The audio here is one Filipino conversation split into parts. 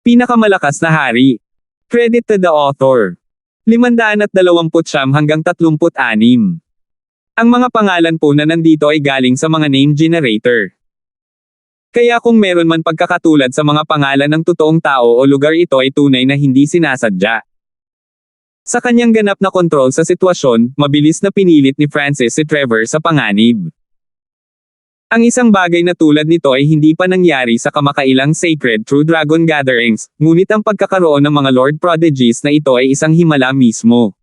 Pinakamalakas na hari. Credit to the author. 529 hanggang 36. Ang mga pangalan po na nandito ay galing sa mga name generator. Kaya kung meron man pagkakatulad sa mga pangalan ng totoong tao o lugar, ito ay tunay na hindi sinasadya. Sa kanyang ganap na kontrol sa sitwasyon, mabilis na pinilit ni Francis si Trevor sa panganib. Ang isang bagay na tulad nito ay hindi pa nangyari sa kamakailang Sacred True Dragon Gatherings, ngunit ang pagkakaroon ng mga Lord Prodigies na ito ay isang himala mismo.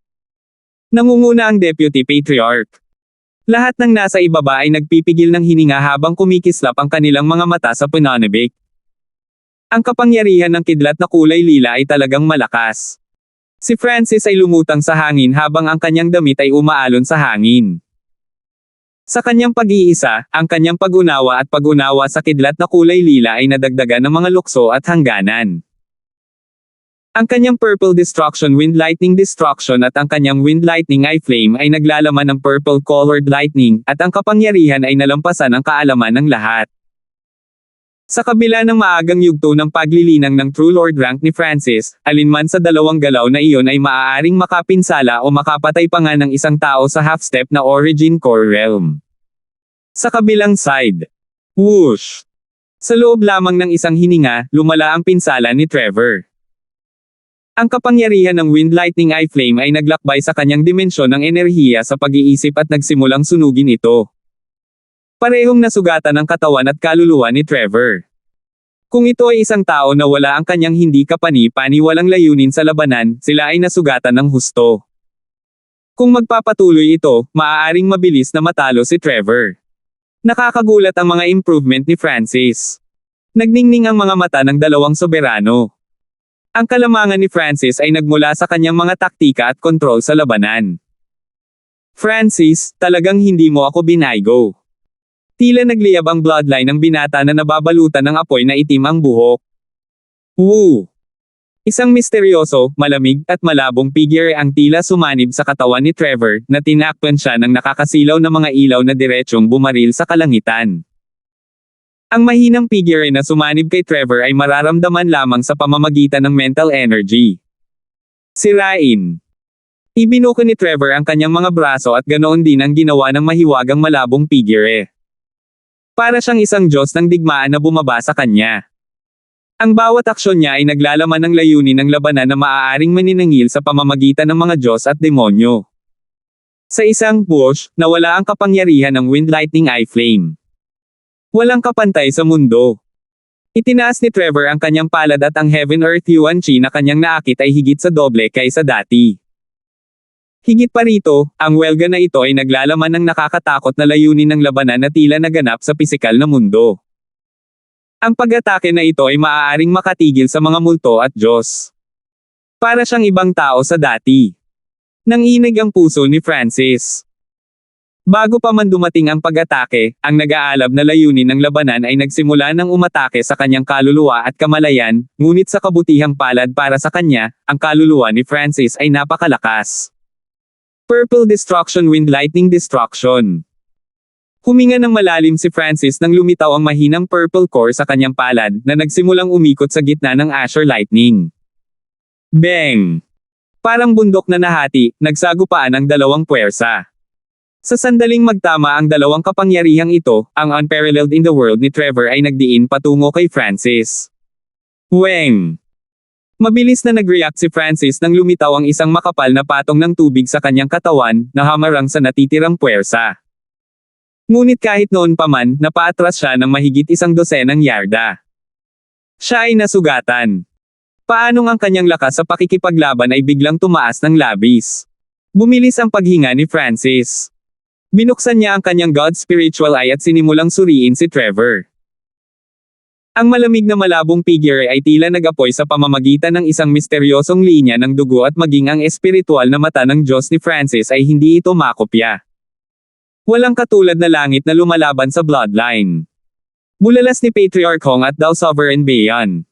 Nangunguna ang Deputy Patriarch. Lahat ng nasa ibaba ay nagpipigil ng hininga habang kumikislap ang kanilang mga mata sa pananibik. Ang kapangyarihan ng kidlat na kulay lila ay talagang malakas. Si Francis ay lumutang sa hangin habang ang kanyang damit ay umaalon sa hangin. Sa kanyang pag-iisa, ang kanyang pag-unawa at pag-unawa sa kidlat na kulay lila ay nadagdagan ng mga lukso at hangganan. Ang kanyang Purple Destruction Wind Lightning Destruction at ang kanyang Wind Lightning Eye Flame ay naglalaman ng Purple Colored Lightning, at ang kapangyarihan ay nalampasan ang kaalaman ng lahat. Sa kabila ng maagang yugto ng paglilinang ng True Lord rank ni Francis, alinman sa dalawang galaw na iyon ay maaaring makapinsala o makapatay pa nga ng isang tao sa half-step na Origin Core Realm. Sa kabilang side. Whoosh! Sa loob lamang ng isang hininga, lumala ang pinsala ni Trevor. Ang kapangyarihan ng Wind Lightning Eye Flame ay naglakbay sa kanyang dimensyon ng enerhiya sa pag-iisip at nagsimulang sunugin ito. Parehong nasugatan ang katawan at kaluluwa ni Trevor. Kung ito ay isang tao na wala ang kanyang hindi kapani-pani walang layunin sa labanan, sila ay nasugatan ng husto. Kung magpapatuloy ito, maaaring mabilis na matalo si Trevor. Nakakagulat ang mga improvement ni Francis. Nagningning ang mga mata ng dalawang soberano. Ang kalamangan ni Francis ay nagmula sa kanyang mga taktika at kontrol sa labanan. Francis, talagang hindi mo ako binaygo. Tila nagliyab ang bloodline ng binata na nababalutan ng apoy na itim ang buhok. Woo! Isang misteryoso, malamig, at malabong figure ang tila sumanib sa katawan ni Trevor, na tinakpan siya ng nakakasilaw na mga ilaw na diretsyong bumaril sa kalangitan. Ang mahinang figure na sumanib kay Trevor ay mararamdaman lamang sa pamamagitan ng mental energy. Sirain. Ibinuko ni Trevor ang kanyang mga braso at ganoon din ang ginawa ng mahiwagang malabong figure. Para siyang isang Diyos ng digmaan na bumaba sa kanya. Ang bawat aksyon niya ay naglalaman ng layunin ng labanan na maaaring maninangil sa pamamagitan ng mga Diyos at demonyo. Sa isang push, nawala ang kapangyarihan ng Wind Lightning Eye Flame. Walang kapantay sa mundo. Itinaas ni Trevor ang kanyang palad at ang Heaven Earth Yuan Chi na kanyang naakit ay higit sa doble kaysa dati. Higit pa rito, ang welga na ito ay naglalaman ng nakakatakot na layunin ng labanan na tila naganap sa pisikal na mundo. Ang pag-atake na ito ay maaaring makatigil sa mga multo at Diyos. Para siyang ibang tao sa dati. Nanginig ang puso ni Francis. Bago pa man dumating ang pag-atake, ang nag-aalab na layunin ng labanan ay nagsimula ng umatake sa kanyang kaluluwa at kamalayan, ngunit sa kabutihang palad para sa kanya, ang kaluluwa ni Francis ay napakalakas. Purple Destruction Wind Lightning Destruction. Huminga ng malalim si Francis nang lumitaw ang mahinang purple core sa kanyang palad na nagsimulang umikot sa gitna ng Azure Lightning. Bang! Parang bundok na nahati, nagsagupaan ang dalawang puwersa. Sa sandaling magtama ang dalawang kapangyarihang ito, ang unparalleled in the world ni Trevor ay nagdiin patungo kay Francis. Weng! Mabilis na nag-react si Francis nang lumitaw ang isang makapal na patong ng tubig sa kanyang katawan, na hamarang sa natitirang puwersa. Ngunit kahit noon pa man, napaatras siya ng mahigit 100 yarda. Siya ay nasugatan. Paanong ang kanyang lakas sa pakikipaglaban ay biglang tumaas ng labis. Bumilis ang paghinga ni Francis. Binuksan niya ang kanyang God Spiritual Eye at sinimulang suriin si Trevor. Ang malamig na malabong figure ay tila nag-apoy sa pamamagitan ng isang misteryosong linya ng dugo at maging ang espiritual na mata ng Diyos ni Francis ay hindi ito makopya. Walang katulad na langit na lumalaban sa bloodline. Bulalas ni Patriarch Hong at Thou Sovereign Bayan.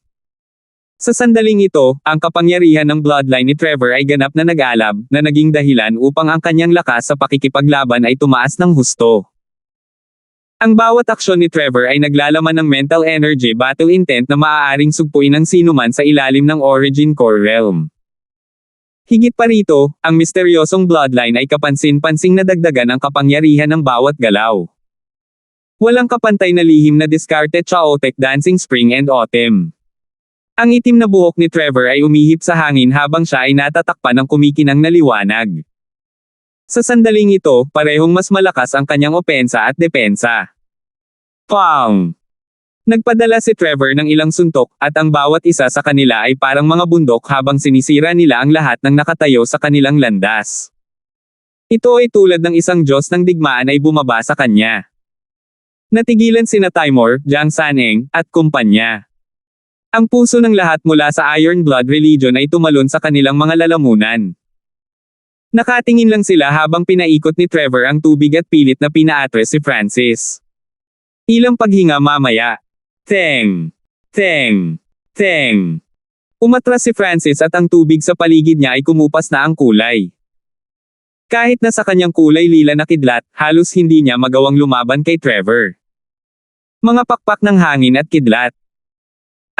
Sa sandaling ito, ang kapangyarihan ng bloodline ni Trevor ay ganap na nag-alab, na naging dahilan upang ang kanyang lakas sa pakikipaglaban ay tumaas ng husto. Ang bawat aksyon ni Trevor ay naglalaman ng mental energy battle intent na maaaring sugpuin ng sinuman sa ilalim ng Origin Core Realm. Higit pa rito, ang misteryosong bloodline ay kapansin-pansing nadagdagan ang kapangyarihan ng bawat galaw. Walang kapantay na lihim na discarded chaotic dancing spring and autumn. Ang itim na buhok ni Trevor ay umihip sa hangin habang siya ay natatakpan ng kumikinang na liwanag. Sa sandaling ito, parehong mas malakas ang kanyang opensa at depensa. Pang! Nagpadala si Trevor ng ilang suntok, at ang bawat isa sa kanila ay parang mga bundok habang sinisira nila ang lahat ng nakatayo sa kanilang landas. Ito ay tulad ng isang Diyos ng digmaan ay bumaba sa kanya. Natigilan sina Timur, Jiang Saneng, at kumpanya. Ang puso ng lahat mula sa Iron Blood Religion ay tumalon sa kanilang mga lalamunan. Nakatingin lang sila habang pinaikot ni Trevor ang tubig at pilit na pinaatres si Francis. Ilang paghinga mamaya. Teng! Teng! Teng! Umatras si Francis at ang tubig sa paligid niya ay kumupas na ang kulay. Kahit na sa kanyang kulay lila na kidlat, halos hindi niya magawang lumaban kay Trevor. Mga pakpak ng hangin at kidlat.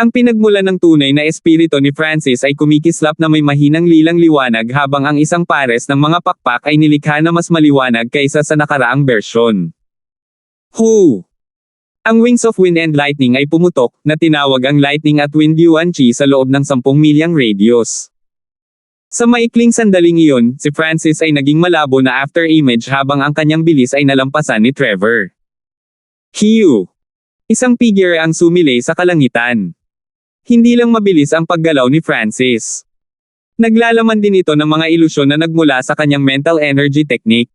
Ang pinagmulan ng tunay na espiritu ni Francis ay kumikislap na may mahinang lilang liwanag habang ang isang pares ng mga pakpak ay nilikha na mas maliwanag kaysa sa nakaraang bersyon. Hu! Ang Wings of Wind and Lightning ay pumutok, na tinawag ang Lightning at Wind Yuan Chi sa loob ng 10 milyang radius. Sa maikling sandaling iyon, si Francis ay naging malabo na after image habang ang kanyang bilis ay nalampasan ni Trevor. Hiu! Isang figure ang sumilay sa kalangitan. Hindi lang mabilis ang paggalaw ni Francis. Naglalaman din ito ng mga ilusyon na nagmula sa kanyang mental energy technique.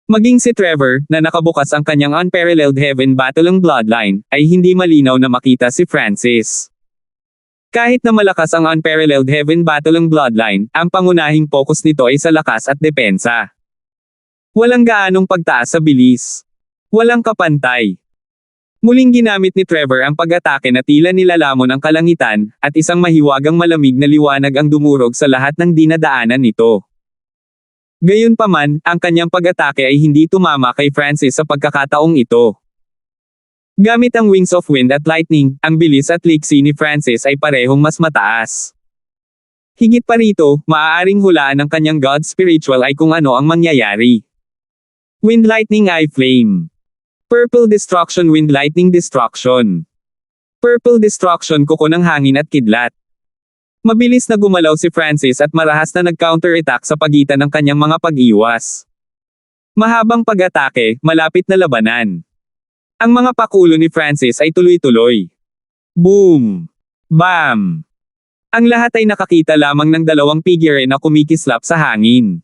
Maging si Trevor, na nakabukas ang kanyang unparalleled heaven battling bloodline, ay hindi malinaw na makita si Francis. Kahit na malakas ang unparalleled heaven battling bloodline, ang pangunahing focus nito ay sa lakas at depensa. Walang gaanong pagtaas sa bilis. Walang kapantay. Muling ginamit ni Trevor ang pag-atake na tila nilalamon ang kalangitan, at isang mahiwagang malamig na liwanag ang dumurog sa lahat ng dinadaanan nito. Gayunpaman, ang kanyang pag-atake ay hindi tumama kay Francis sa pagkakataong ito. Gamit ang Wings of Wind at Lightning, ang bilis at liksi ni Francis ay parehong mas mataas. Higit pa rito, maaaring hulaan ng kanyang God Spiritual ay kung ano ang mangyayari. Wind Lightning Eye Flame. Purple Destruction Wind Lightning Destruction. Purple Destruction kuko ng hangin at kidlat. Mabilis na gumalaw si Francis at marahas na nag-counterattack sa pagitan ng kanyang mga pag-iwas. Mahabang pag-atake, malapit na labanan. Ang mga pakulo ni Francis ay tuloy-tuloy. Boom! Bam! Ang lahat ay nakakita lamang ng dalawang figure na kumikislap sa hangin.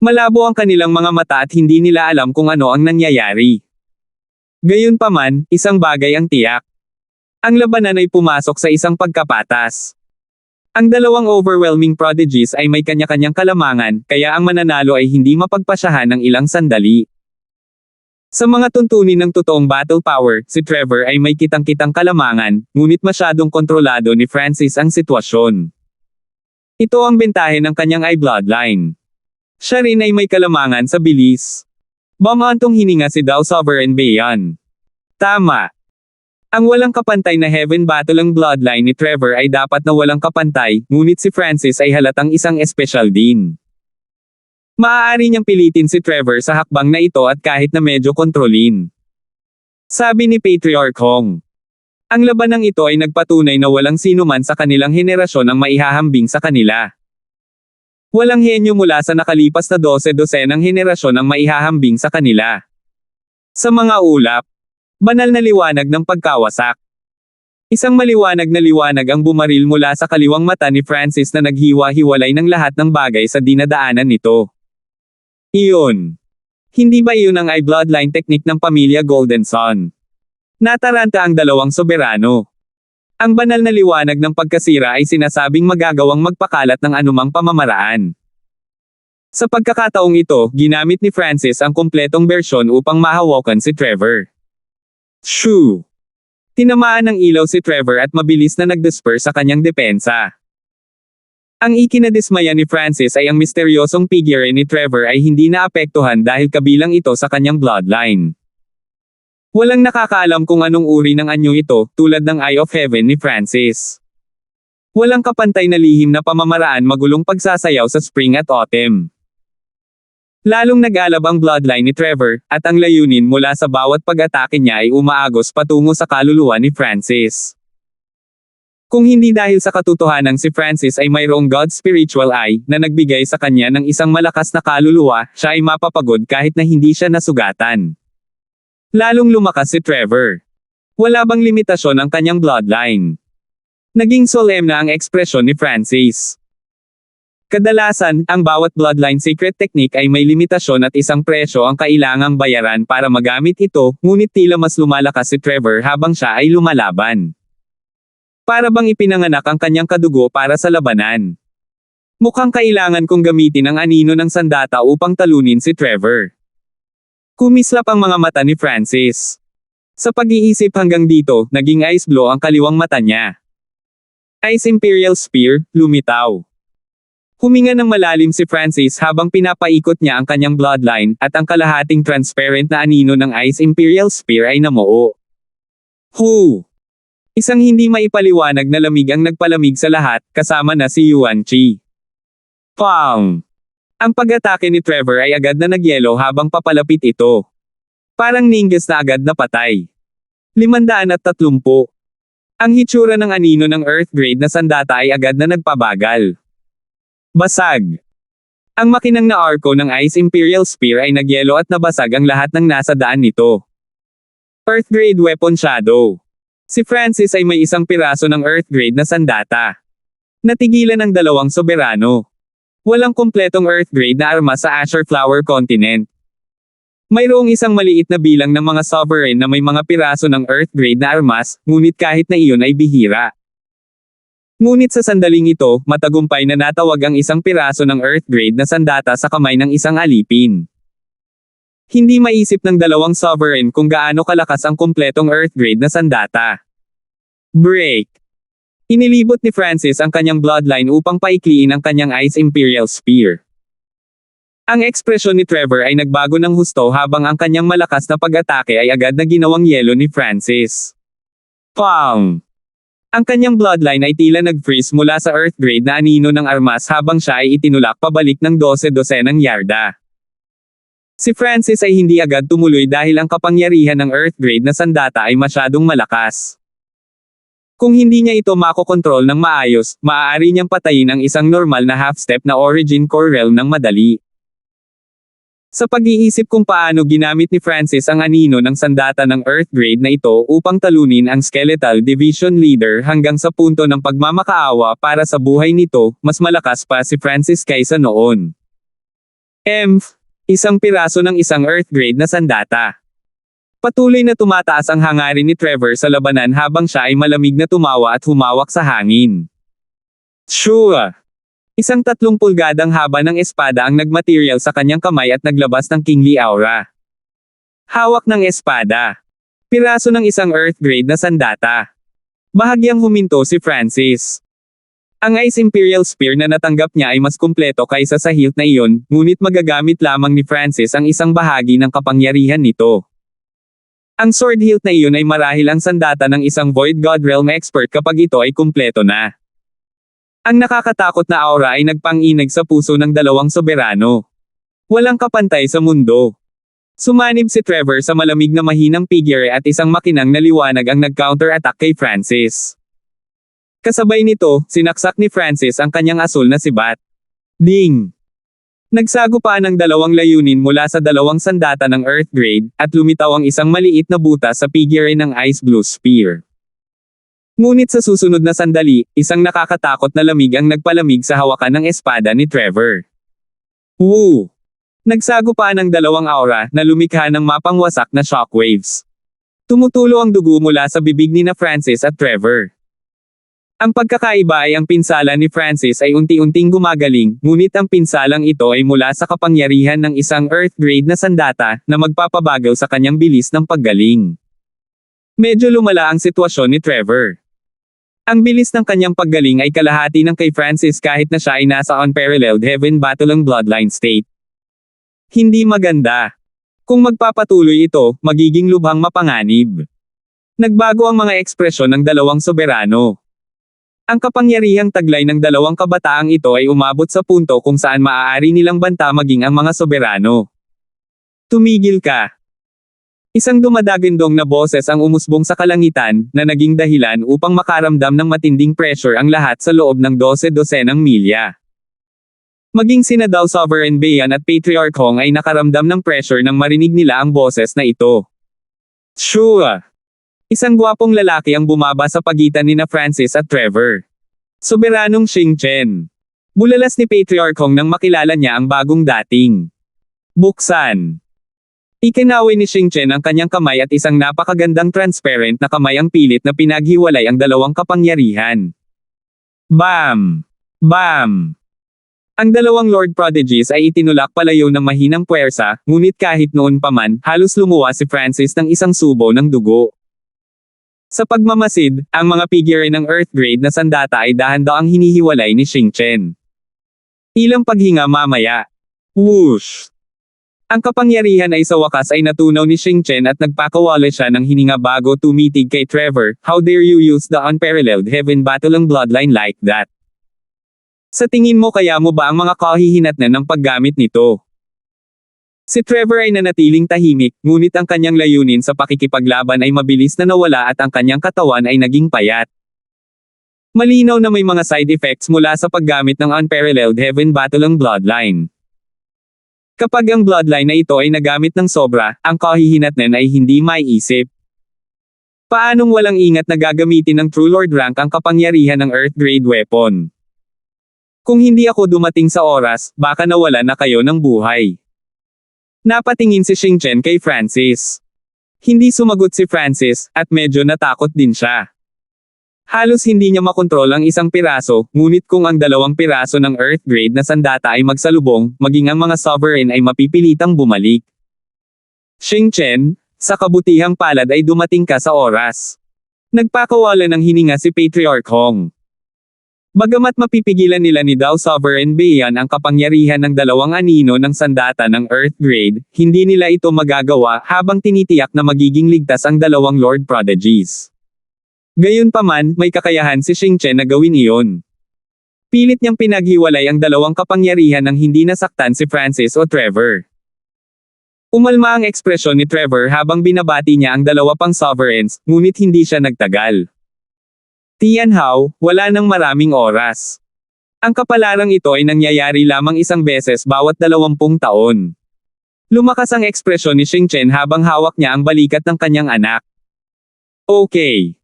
Malabo ang kanilang mga mata at hindi nila alam kung ano ang nangyayari. Gayunpaman, isang bagay ang tiyak. Ang labanan ay pumasok sa isang pagkapatas. Ang dalawang overwhelming prodigies ay may kanya-kanyang kalamangan, kaya ang mananalo ay hindi mapagpasyahan ng ilang sandali. Sa mga tuntunin ng totoong battle power, si Trevor ay may kitang-kitang kalamangan, ngunit masyadong kontrolado ni Francis ang sitwasyon. Ito ang bentahe ng kanyang eye bloodline. Siya rin ay may kalamangan sa bilis. Bumantong hininga si Dao Sovereign Bayan. Tama. Ang walang kapantay na heaven battling bloodline ni Trevor ay dapat na walang kapantay, ngunit si Francis ay halatang isang espesyal din. Maaari niyang pilitin si Trevor sa hakbang na ito at kahit na medyo kontrolin. Sabi ni Patriarch Hong. Ang labanang ito ay nagpatunay na walang sinuman sa kanilang henerasyon ang maihahambing sa kanila. Walang henyo mula sa nakalipas na 12 henerasyon ang maihahambing sa kanila. Sa mga ulap, banal na liwanag ng pagkawasak. Isang maliwanag na liwanag ang bumaril mula sa kaliwang mata ni Francis na naghiwa-hiwalay ng lahat ng bagay sa dinadaanan nito. Iyon. Hindi ba iyon ang eye bloodline technique ng pamilya Golden Sun? Nataranta ang dalawang soberano. Ang banal na liwanag ng pagkasira ay sinasabing magagawang magpakalat ng anumang pamamaraan. Sa pagkakataong ito, ginamit ni Francis ang kumpletong bersyon upang mahawakan si Trevor. Shoo! Tinamaan ng ilaw si Trevor at mabilis na nag-disperse sa kanyang depensa. Ang ikinadismaya ni Francis ay ang misteryosong figure ni Trevor ay hindi naapektuhan dahil kabilang ito sa kanyang bloodline. Walang nakakaalam kung anong uri ng anyo ito, tulad ng Eye of Heaven ni Francis. Walang kapantay na lihim na pamamaraan magulong pagsasayaw sa spring at autumn. Lalong nag-alab ang bloodline ni Trevor, at ang layunin mula sa bawat pag-atake niya ay umaagos patungo sa kaluluwa ni Francis. Kung hindi dahil sa katotohanan si Francis ay mayroong God's spiritual eye, na nagbigay sa kanya ng isang malakas na kaluluwa, siya ay mapapagod kahit na hindi siya nasugatan. Lalong lumakas si Trevor. Wala bang limitasyon ang kanyang bloodline? Naging solemn na ang ekspresyon ni Francis. Kadalasan, ang bawat bloodline secret technique ay may limitasyon at isang presyo ang kailangang bayaran para magamit ito, ngunit tila mas lumalakas si Trevor habang siya ay lumalaban. Para bang ipinanganak ang kanyang kadugo para sa labanan. Mukhang kailangan kong gamitin ang anino ng sandata upang talunin si Trevor. Kumislap ang mga mata ni Francis. Sa pag-iisip hanggang dito, naging ice blue ang kaliwang mata niya. Ice Imperial Spear, lumitaw. Huminga ng malalim si Francis habang pinapaikot niya ang kanyang bloodline, at ang kalahating transparent na anino ng Ice Imperial Spear ay namuo. Hu! Isang hindi maipaliwanag na lamig ang nagpalamig sa lahat, kasama na si Yuan Chi. Pang! Ang pag-atake ni Trevor ay agad na nagyelo habang papalapit ito. Parang ningas na agad na patay. 530. Ang hitsura ng anino ng Earth grade na sandata ay agad na nagpabagal. Basag. Ang makinang na arko ng Ice Imperial Spear ay nagyelo at nabasag ang lahat ng nasa daan nito. Earth grade weapon shadow. Si Francis ay may isang piraso ng Earth grade na sandata. Natigilan ang dalawang soberano. Walang kumpletong Earth grade na armas sa Azure Flower Continent. Mayroong isang maliit na bilang ng mga sovereign na may mga piraso ng Earth grade na armas, ngunit kahit na iyon ay bihira. Ngunit sa sandaling ito, matagumpay na natawag ang isang piraso ng Earth grade na sandata sa kamay ng isang alipin. Hindi maisip ng dalawang sovereign kung gaano kalakas ang kumpletong Earth grade na sandata. Break. Inilibot ni Francis ang kanyang bloodline upang paikliin ang kanyang Ice Imperial Spear. Ang ekspresyon ni Trevor ay nagbago ng husto habang ang kanyang malakas na pag-atake ay agad na ginawang yelo ni Francis. Pang! Ang kanyang bloodline ay tila nag-freeze mula sa Earth grade na anino ng armas habang siya ay itinulak pabalik ng 12-dosenang yarda. Si Francis ay hindi agad tumuloy dahil ang kapangyarihan ng Earth grade na sandata ay masyadong malakas. Kung hindi niya ito makokontrol ng maayos, maaari niyang patayin ang isang normal na half-step na Origin Core Realm ng madali. Sa pag-iisip kung paano ginamit ni Francis ang anino ng sandata ng Earth grade na ito upang talunin ang Skeletal Division Leader hanggang sa punto ng pagmamakaawa para sa buhay nito, mas malakas pa si Francis kaysa noon. Isang piraso ng isang Earth grade na sandata. Patuloy na tumataas ang hangarin ni Trevor sa labanan habang siya ay malamig na tumawa at humawak sa hangin. Shua! Isang 30 pulgadang haba ng espada ang nagmaterial sa kanyang kamay at naglabas ng kingly aura. Hawak ng espada. Piraso ng isang Earth grade na sandata. Bahagyang huminto si Francis. Ang Ice Imperial Spear na natanggap niya ay mas kumpleto kaysa sa hilt na iyon, ngunit magagamit lamang ni Francis ang isang bahagi ng kapangyarihan nito. Ang sword hilt na iyon ay marahil ang sandata ng isang Void God Realm expert kapag ito ay kumpleto na. Ang nakakatakot na aura ay nagpang-inag sa puso ng dalawang soberano. Walang kapantay sa mundo. Sumanib si Trevor sa malamig na mahinang figure at isang makinang na liwanag ang nag-counter-attack kay Francis. Kasabay nito, sinaksak ni Francis ang kanyang asul na sibat. Ding! Nagsagupa ng dalawang layunin mula sa dalawang sandata ng Earth grade, at lumitaw ang isang maliit na butas sa figure ng Ice Blue Spear. Ngunit sa susunod na sandali, isang nakakatakot na lamig ang nagpalamig sa hawakan ng espada ni Trevor. Woo! Nagsagupa ng dalawang aura na lumikha ng mapangwasak na shockwaves. Tumutulo ang dugo mula sa bibig ni na Francis at Trevor. Ang pagkakaiba ay ang pinsala ni Francis ay unti-unting gumagaling, ngunit ang pinsalang ito ay mula sa kapangyarihan ng isang Earth grade na sandata na magpapabagal sa kanyang bilis ng paggaling. Medyo lumala ang sitwasyon ni Trevor. Ang bilis ng kanyang paggaling ay kalahati ng kay Francis kahit na siya ay nasa unparalleled heaven battle ang bloodline state. Hindi maganda. Kung magpapatuloy ito, magiging lubhang mapanganib. Nagbago ang mga ekspresyon ng dalawang soberano. Ang kapangyarihang taglay ng dalawang kabataang ito ay umabot sa punto kung saan maaari nilang banta maging ang mga soberano. Tumigil ka. Isang dumadagindong na boses ang umusbong sa kalangitan, na naging dahilan upang makaramdam ng matinding pressure ang lahat sa loob ng 12-dosenang milya. Maging sina Dao Sovereign Bayan at Patriarch Hong ay nakaramdam ng pressure nang marinig nila ang boses na ito. Shua! Isang gwapong lalaki ang bumaba sa pagitan nina Francis at Trevor. Soberanong Xing Chen. Bulalas ni Patriarch Hong nang makilala niya ang bagong dating. Buksan. Ikinaway ni Xing Chen ang kanyang kamay at isang napakagandang transparent na kamay ang pilit na pinaghiwalay ang dalawang kapangyarihan. Bam! Bam! Ang dalawang Lord Prodigies ay itinulak palayo ng mahinang puwersa, ngunit kahit noon pa man, halos lumuwa si Francis ng isang subo ng dugo. Sa pagmamasid, ang mga figure ng Earth grade na sandata ay dahan-daang hinihiwalay ni Xing Chen. Ilang paghinga mamaya. Whoosh! Ang kapangyarihan ay sa wakas ay natunaw ni Xing Chen at nagpakawala siya ng hininga bago tumitig kay Trevor. How dare you use the unparalleled heaven battling bloodline like that? Sa tingin mo kaya mo ba ang mga kahihinatnan ng paggamit nito? Si Trevor ay nanatiling tahimik, ngunit ang kanyang layunin sa pakikipaglaban ay mabilis na nawala at ang kanyang katawan ay naging payat. Malinaw na may mga side effects mula sa paggamit ng unparalleled heaven battling bloodline. Kapag ang bloodline na ito ay nagamit ng sobra, ang kahihinatnan ay hindi maiisip. Paanong walang ingat na gagamitin ng True Lord rank ang kapangyarihan ng Earth grade weapon? Kung hindi ako dumating sa oras, baka nawala na kayo ng buhay. Napatingin si Xing Chen kay Francis. Hindi sumagot si Francis, at medyo natakot din siya. Halos hindi niya makontrol ang isang piraso, ngunit kung ang dalawang piraso ng Earth grade na sandata ay magsalubong, maging ang mga sovereign ay mapipilitang bumalik. Xing Chen, sa kabutihang palad ay dumating ka sa oras. Nagpakawala ng hininga si Patriarch Hong. Bagamat mapipigilan nila ni Dao Sovereign Bayan ang kapangyarihan ng dalawang anino ng sandata ng Earth grade, hindi nila ito magagawa habang tinitiyak na magiging ligtas ang dalawang Lord Prodigies. Gayunpaman, may kakayahan si Xing Chen na gawin iyon. Pilit niyang pinaghiwalay ang dalawang kapangyarihan nang hindi nasaktan si Francis o Trevor. Umalma ang ekspresyon ni Trevor habang binabati niya ang dalawa pang sovereigns, ngunit hindi siya nagtagal. Tianhao, wala nang maraming oras. Ang kapalarang ito ay nangyayari lamang isang beses bawat 20 taon. Lumakas ang ekspresyon ni Xing Chen habang hawak niya ang balikat ng kanyang anak. Okay.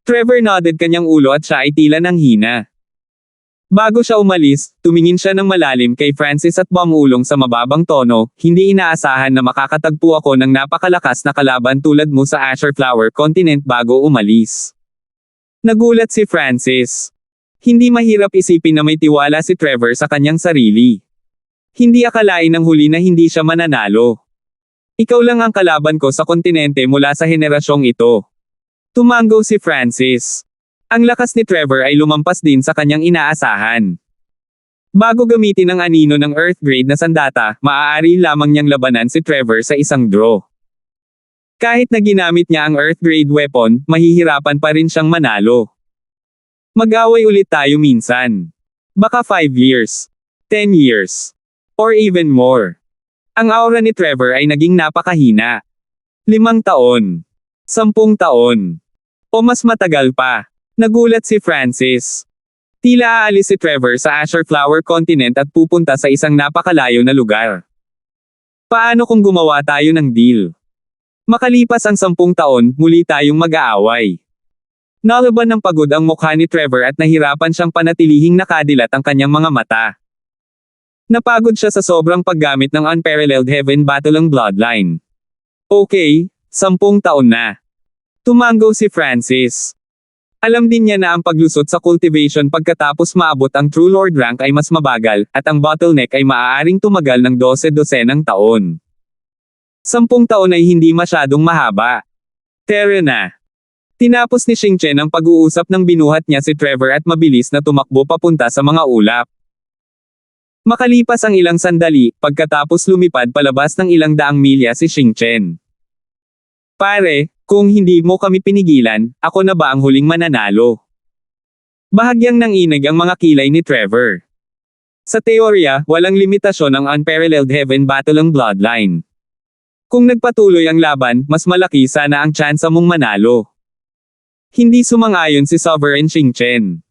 Trevor nodded kanyang ulo at siya ay tila nang hina. Bago siya umalis, tumingin siya ng malalim kay Francis at bumulong sa mababang tono, hindi inaasahan na makakatagpo ako ng napakalakas na kalaban tulad mo sa Azure Flower Continent bago umalis. Nagulat si Francis. Hindi mahirap isipin na may tiwala si Trevor sa kanyang sarili. Hindi akalain ng huli na hindi siya mananalo. Ikaw lang ang kalaban ko sa kontinente mula sa henerasyong ito. Tumango si Francis. Ang lakas ni Trevor ay lumampas din sa kanyang inaasahan. Bago gamitin ang anino ng Earth grade na sandata, maaari lamang niyang labanan si Trevor sa isang draw. Kahit na ginamit niya ang Earth grade weapon, mahihirapan pa rin siyang manalo. Mag-away ulit tayo minsan. Baka 5 years, 10 years, or even more. Ang aura ni Trevor ay naging napakahina. 5 taon. 10 taon. O mas matagal pa. Nagulat si Francis. Tila aalis si Trevor sa Azure Flower Continent at pupunta sa isang napakalayo na lugar. Paano kung gumawa tayo ng deal? Makalipas ang 10 taon, muli tayong mag-aaway. Nalaban ng pagod ang mukha ni Trevor at nahirapan siyang panatilihing nakadilat ang kanyang mga mata. Napagod siya sa sobrang paggamit ng unparalleled heaven battling bloodline. Okay, 10 taon na. Tumango si Francis. Alam din niya na ang paglusot sa cultivation pagkatapos maabot ang True Lord rank ay mas mabagal, at ang bottleneck ay maaaring tumagal ng 12-dosenang taon. 10 taon ay hindi masyadong mahaba. Tara na. Tinapos ni Xing Chen ang pag-uusap nang binuhat niya si Trevor at mabilis na tumakbo papunta sa mga ulap. Makalipas ang ilang sandali, pagkatapos lumipad palabas ng ilang daang milya si Xingchen. Pare, kung hindi mo kami pinigilan, ako na ba ang huling mananalo? Bahagyang nanginig ang mga kilay ni Trevor. Sa teorya, walang limitasyon ang unparalleled heaven battle ang bloodline. Kung nagpatuloy ang laban, mas malaki sana ang tsansa mong manalo. Hindi sumang-ayon si Sovereign Xingchen.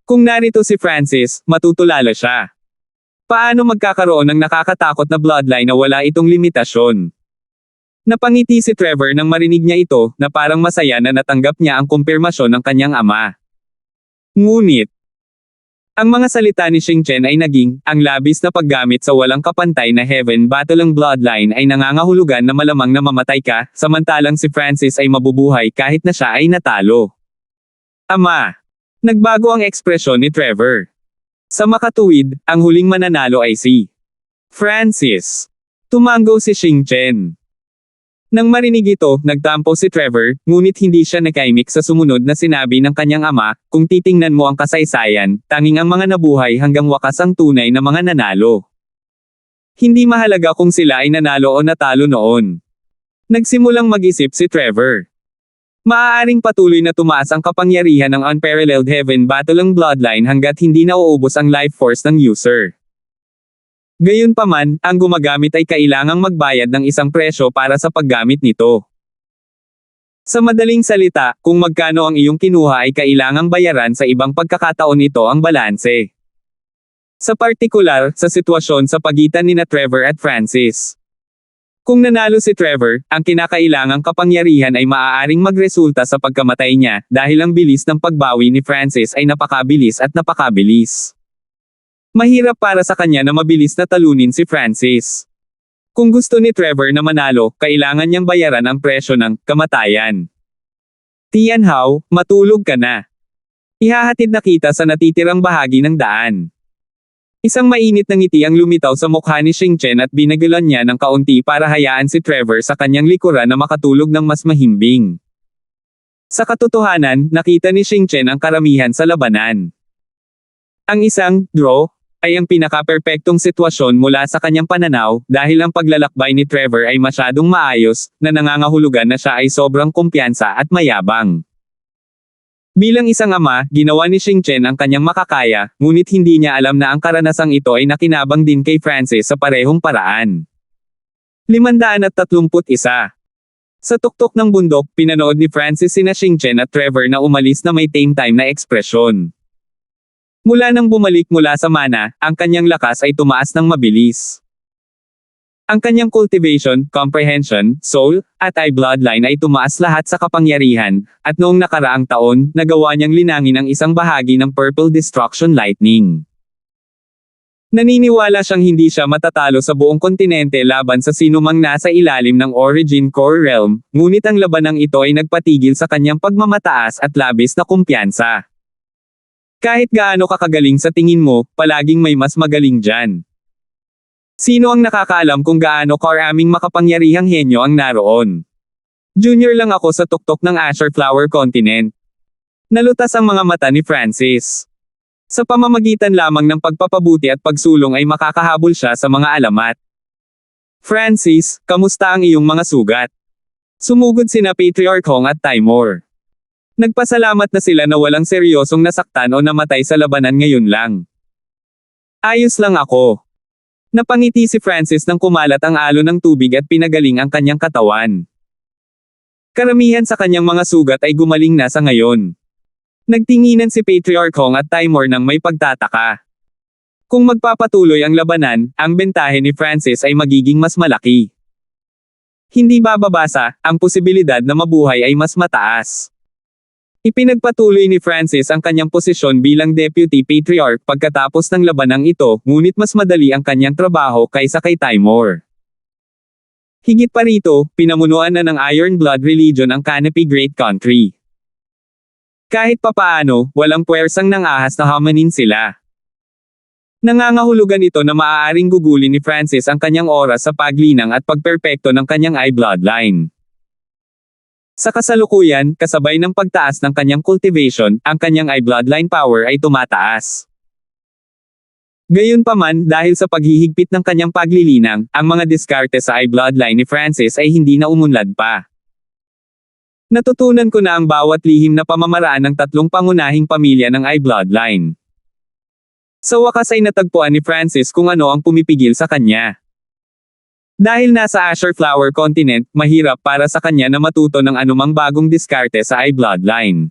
Kung narito si Francis, matutulala siya. Paano magkakaroon ng nakakatakot na bloodline na wala itong limitasyon? Napangiti si Trevor nang marinig niya ito, na parang masaya na natanggap niya ang kumpirmasyon ng kanyang ama. Ngunit, ang mga salita ni Xingchen ay naging, ang labis na paggamit sa walang kapantay na heaven battle ang bloodline ay nangangahulugan na malamang na mamatay ka, samantalang si Francis ay mabubuhay kahit na siya ay natalo. Ama! Nagbago ang ekspresyon ni Trevor. Sa makatuwid, ang huling mananalo ay si Francis. Tumango si Xingchen. Nang marinig ito, nagtampo si Trevor, ngunit hindi siya nakaimik sa sumunod na sinabi ng kanyang ama, kung titingnan mo ang kasaysayan, tanging ang mga nabuhay hanggang wakas ang tunay na mga nanalo. Hindi mahalaga kung sila ay nanalo o natalo noon. Nagsimulang mag-isip si Trevor. Maaaring patuloy na tumaas ang kapangyarihan ng unparalleled heaven battle ang bloodline hanggat hindi nauubos ang life force ng user. Gayunpaman, ang gumagamit ay kailangang magbayad ng isang presyo para sa paggamit nito. Sa madaling salita, kung magkano ang iyong kinuha ay kailangang bayaran sa ibang pagkakataon ito ang balanse. Sa partikular, sa sitwasyon sa pagitan nina Trevor at Francis. Kung nanalo si Trevor, ang kinakailangang kapangyarihan ay maaaring magresulta sa pagkamatay niya, dahil ang bilis ng pagbawi ni Francis ay napakabilis at napakabilis. Mahirap para sa kanya na mabilis na talunin si Francis. Kung gusto ni Trevor na manalo, kailangan niyang bayaran ang presyo ng kamatayan. Tianhao, matulog ka na. Ihahatid na kita sa natitirang bahagi ng daan. Isang mainit na ngiti ang lumitaw sa mukha ni Xingchen at binagulan niya ng kaunti para hayaan si Trevor sa kanyang likuran na makatulog ng mas mahimbing. Sa katotohanan, nakita ni Xingchen ang karamihan sa labanan. Ang isang draw ay ang pinaka-perpektong sitwasyon mula sa kanyang pananaw, dahil ang paglalakbay ni Trevor ay masyadong maayos, na nangangahulugan na siya ay sobrang kumpiyansa at mayabang. Bilang isang ama, ginawa ni Xingchen ang kanyang makakaya, ngunit hindi niya alam na ang karanasang ito ay nakinabang din kay Francis sa parehong paraan. 531. Sa tuktok ng bundok, pinanood ni Francis sina Xingchen at Trevor na umalis na may tame time na ekspresyon. Mula nang bumalik mula sa mana, ang kanyang lakas ay tumaas ng mabilis. Ang kanyang cultivation, comprehension, soul, at eye bloodline ay tumaas lahat sa kapangyarihan, at noong nakaraang taon, nagawa niyang linangin ang isang bahagi ng Purple Destruction Lightning. Naniniwala siyang hindi siya matatalo sa buong kontinente laban sa sinumang nasa ilalim ng Origin Core Realm, ngunit ang labanang ito ay nagpatigil sa kanyang pagmamataas at labis na kumpiyansa. Kahit gaano kakagaling sa tingin mo, palaging may mas magaling dyan. Sino ang nakakaalam kung gaano karaming makapangyarihang henyo ang naroon? Junior lang ako sa tuktok ng Azure Flower Continent. Nalutas ang mga mata ni Francis. Sa pamamagitan lamang ng pagpapabuti at pagsulong ay makakahabol siya sa mga alamat. Francis, kamusta ang iyong mga sugat? Sumugod sina Patriarch Hong at Timor. Nagpasalamat na sila na walang seryosong nasaktan o namatay sa labanan ngayon lang. Ayos lang ako. Napangiti si Francis nang kumalat ang alon ng tubig at pinagaling ang kanyang katawan. Karamihan sa kanyang mga sugat ay gumaling na sa ngayon. Nagtinginan si Patriarch Hong at Timor nang may pagtataka. Kung magpapatuloy ang labanan, ang bentahe ni Francis ay magiging mas malaki. Hindi bababasa, ang posibilidad na mabuhay ay mas mataas. Ipinagpatuloy ni Francis ang kanyang posisyon bilang Deputy Patriarch pagkatapos ng labanang ito, ngunit mas madali ang kanyang trabaho kaysa kay Timor. Higit pa rito, pinamunuan na ng Iron Blood Religion ang Canopy Great Country. Kahit papaano, walang puwersang nangahas na hamanin sila. Nangangahulugan ito na maaaring gugulin ni Francis ang kanyang oras sa paglinang at pagperpekto ng kanyang eye bloodline. Sa kasalukuyan, kasabay ng pagtaas ng kanyang cultivation, ang kanyang eye bloodline power ay tumataas. Gayunpaman, dahil sa paghihigpit ng kanyang paglilinang, ang mga diskarte sa I-bloodline ni Francis ay hindi na umunlad pa. Natutunan ko na ang bawat lihim na pamamaraan ng tatlong pangunahing pamilya ng I-bloodline. Sa wakas ay natagpuan ni Francis kung ano ang pumipigil sa kanya. Dahil nasa Azure Flower Continent, mahirap para sa kanya na matuto ng anumang bagong diskarte sa I-bloodline.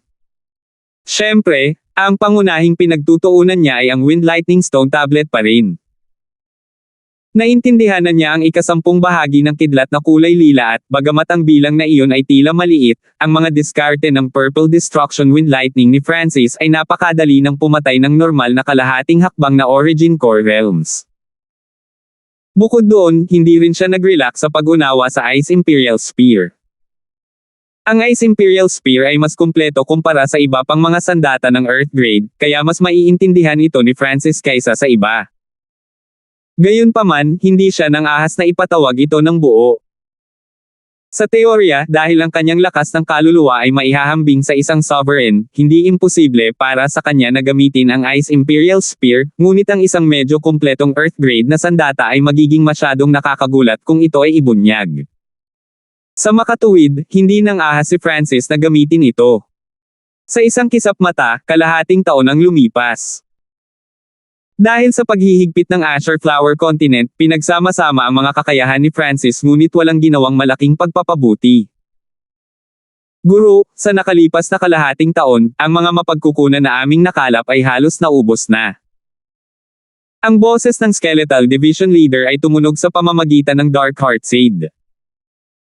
Siyempre, ang pangunahing pinagtutuunan niya ay ang Wind Lightning Stone Tablet pa rin. Naintindihan na niya ang ikasampung bahagi ng kidlat na kulay lila at, bagamat ang bilang na iyon ay tila maliit, ang mga diskarte ng Purple Destruction Wind Lightning ni Francis ay napakadali ng pumatay ng normal na kalahating hakbang na Origin Core Realms. Bukod doon, hindi rin siya nag-relax sa pag-unawa sa Ice Imperial Spear. Ang Ice Imperial Spear ay mas kumpleto kumpara sa iba pang mga sandata ng Earth Grade, kaya mas maiintindihan ito ni Francis kaysa sa iba. Gayunpaman, hindi siya nang ahas na ipatawag ito ng buo. Sa teorya, dahil ang kanyang lakas ng kaluluwa ay maihahambing sa isang sovereign, hindi imposible para sa kanya na gamitin ang Ice Imperial Spear, ngunit ang isang medyo kumpletong Earth Grade na sandata ay magiging masyadong nakakagulat kung ito ay ibunyag. Sa makatuwid, hindi nang ahas si Francis na gamitin ito. Sa isang kisap mata, kalahating taon ang lumipas. Dahil sa paghihigpit ng Azure Flower Continent, pinagsama-sama ang mga kakayahan ni Francis ngunit walang ginawang malaking pagpapabuti. Guro, sa nakalipas na kalahating taon, ang mga mapagkukunan na aming nakalap ay halos naubos na. Ang boses ng Skeletal Division Leader ay tumunog sa pamamagitan ng Dark Heart Shade.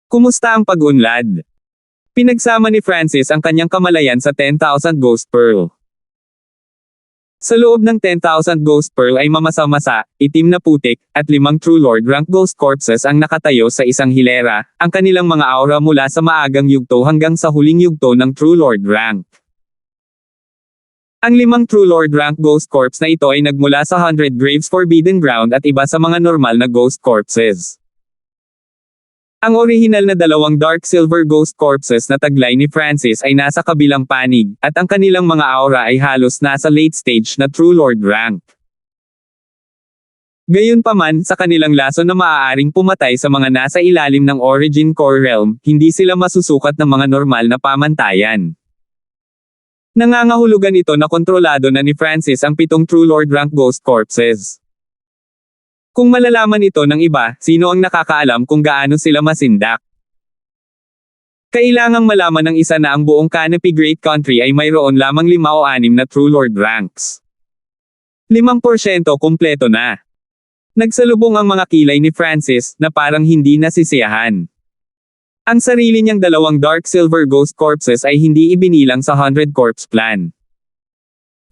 Kumusta ang pag-unlad? Pinagsama ni Francis ang kanyang kamalayan sa 10,000 Ghost Pearl. Sa loob ng 10,000 Ghost Pearl ay mamasa-masa, itim na putik, at 5 True Lord Rank Ghost Corpses ang nakatayo sa isang hilera, ang kanilang mga aura mula sa maagang yugto hanggang sa huling yugto ng True Lord Rank. Ang 5 True Lord Rank Ghost Corpse na ito ay nagmula sa 100 Graves Forbidden Ground at iba sa mga normal na Ghost Corpses. Ang orihinal na 2 Dark Silver Ghost Corpses na taglay ni Francis ay nasa kabilang panig, at ang kanilang mga aura ay halos nasa late stage na True Lord rank. Gayunpaman, sa kanilang laso na maaaring pumatay sa mga nasa ilalim ng Origin Core Realm, hindi sila masusukat ng mga normal na pamantayan. Nangangahulugan ito na kontrolado na ni Francis ang 7 True Lord rank Ghost Corpses. Kung malalaman ito ng iba, sino ang nakakaalam kung gaano sila masindak? Kailangang malaman ng isa na ang buong Canopy Great Country ay mayroon lamang 5 o 6 na True Lord ranks. 5% kumpleto na. Nagsalubong ang mga kilay ni Francis, na parang hindi nasisiyahan. Ang sarili niyang 2 Dark Silver Ghost Corpses ay hindi ibinilang sa 100 Corpse Plan.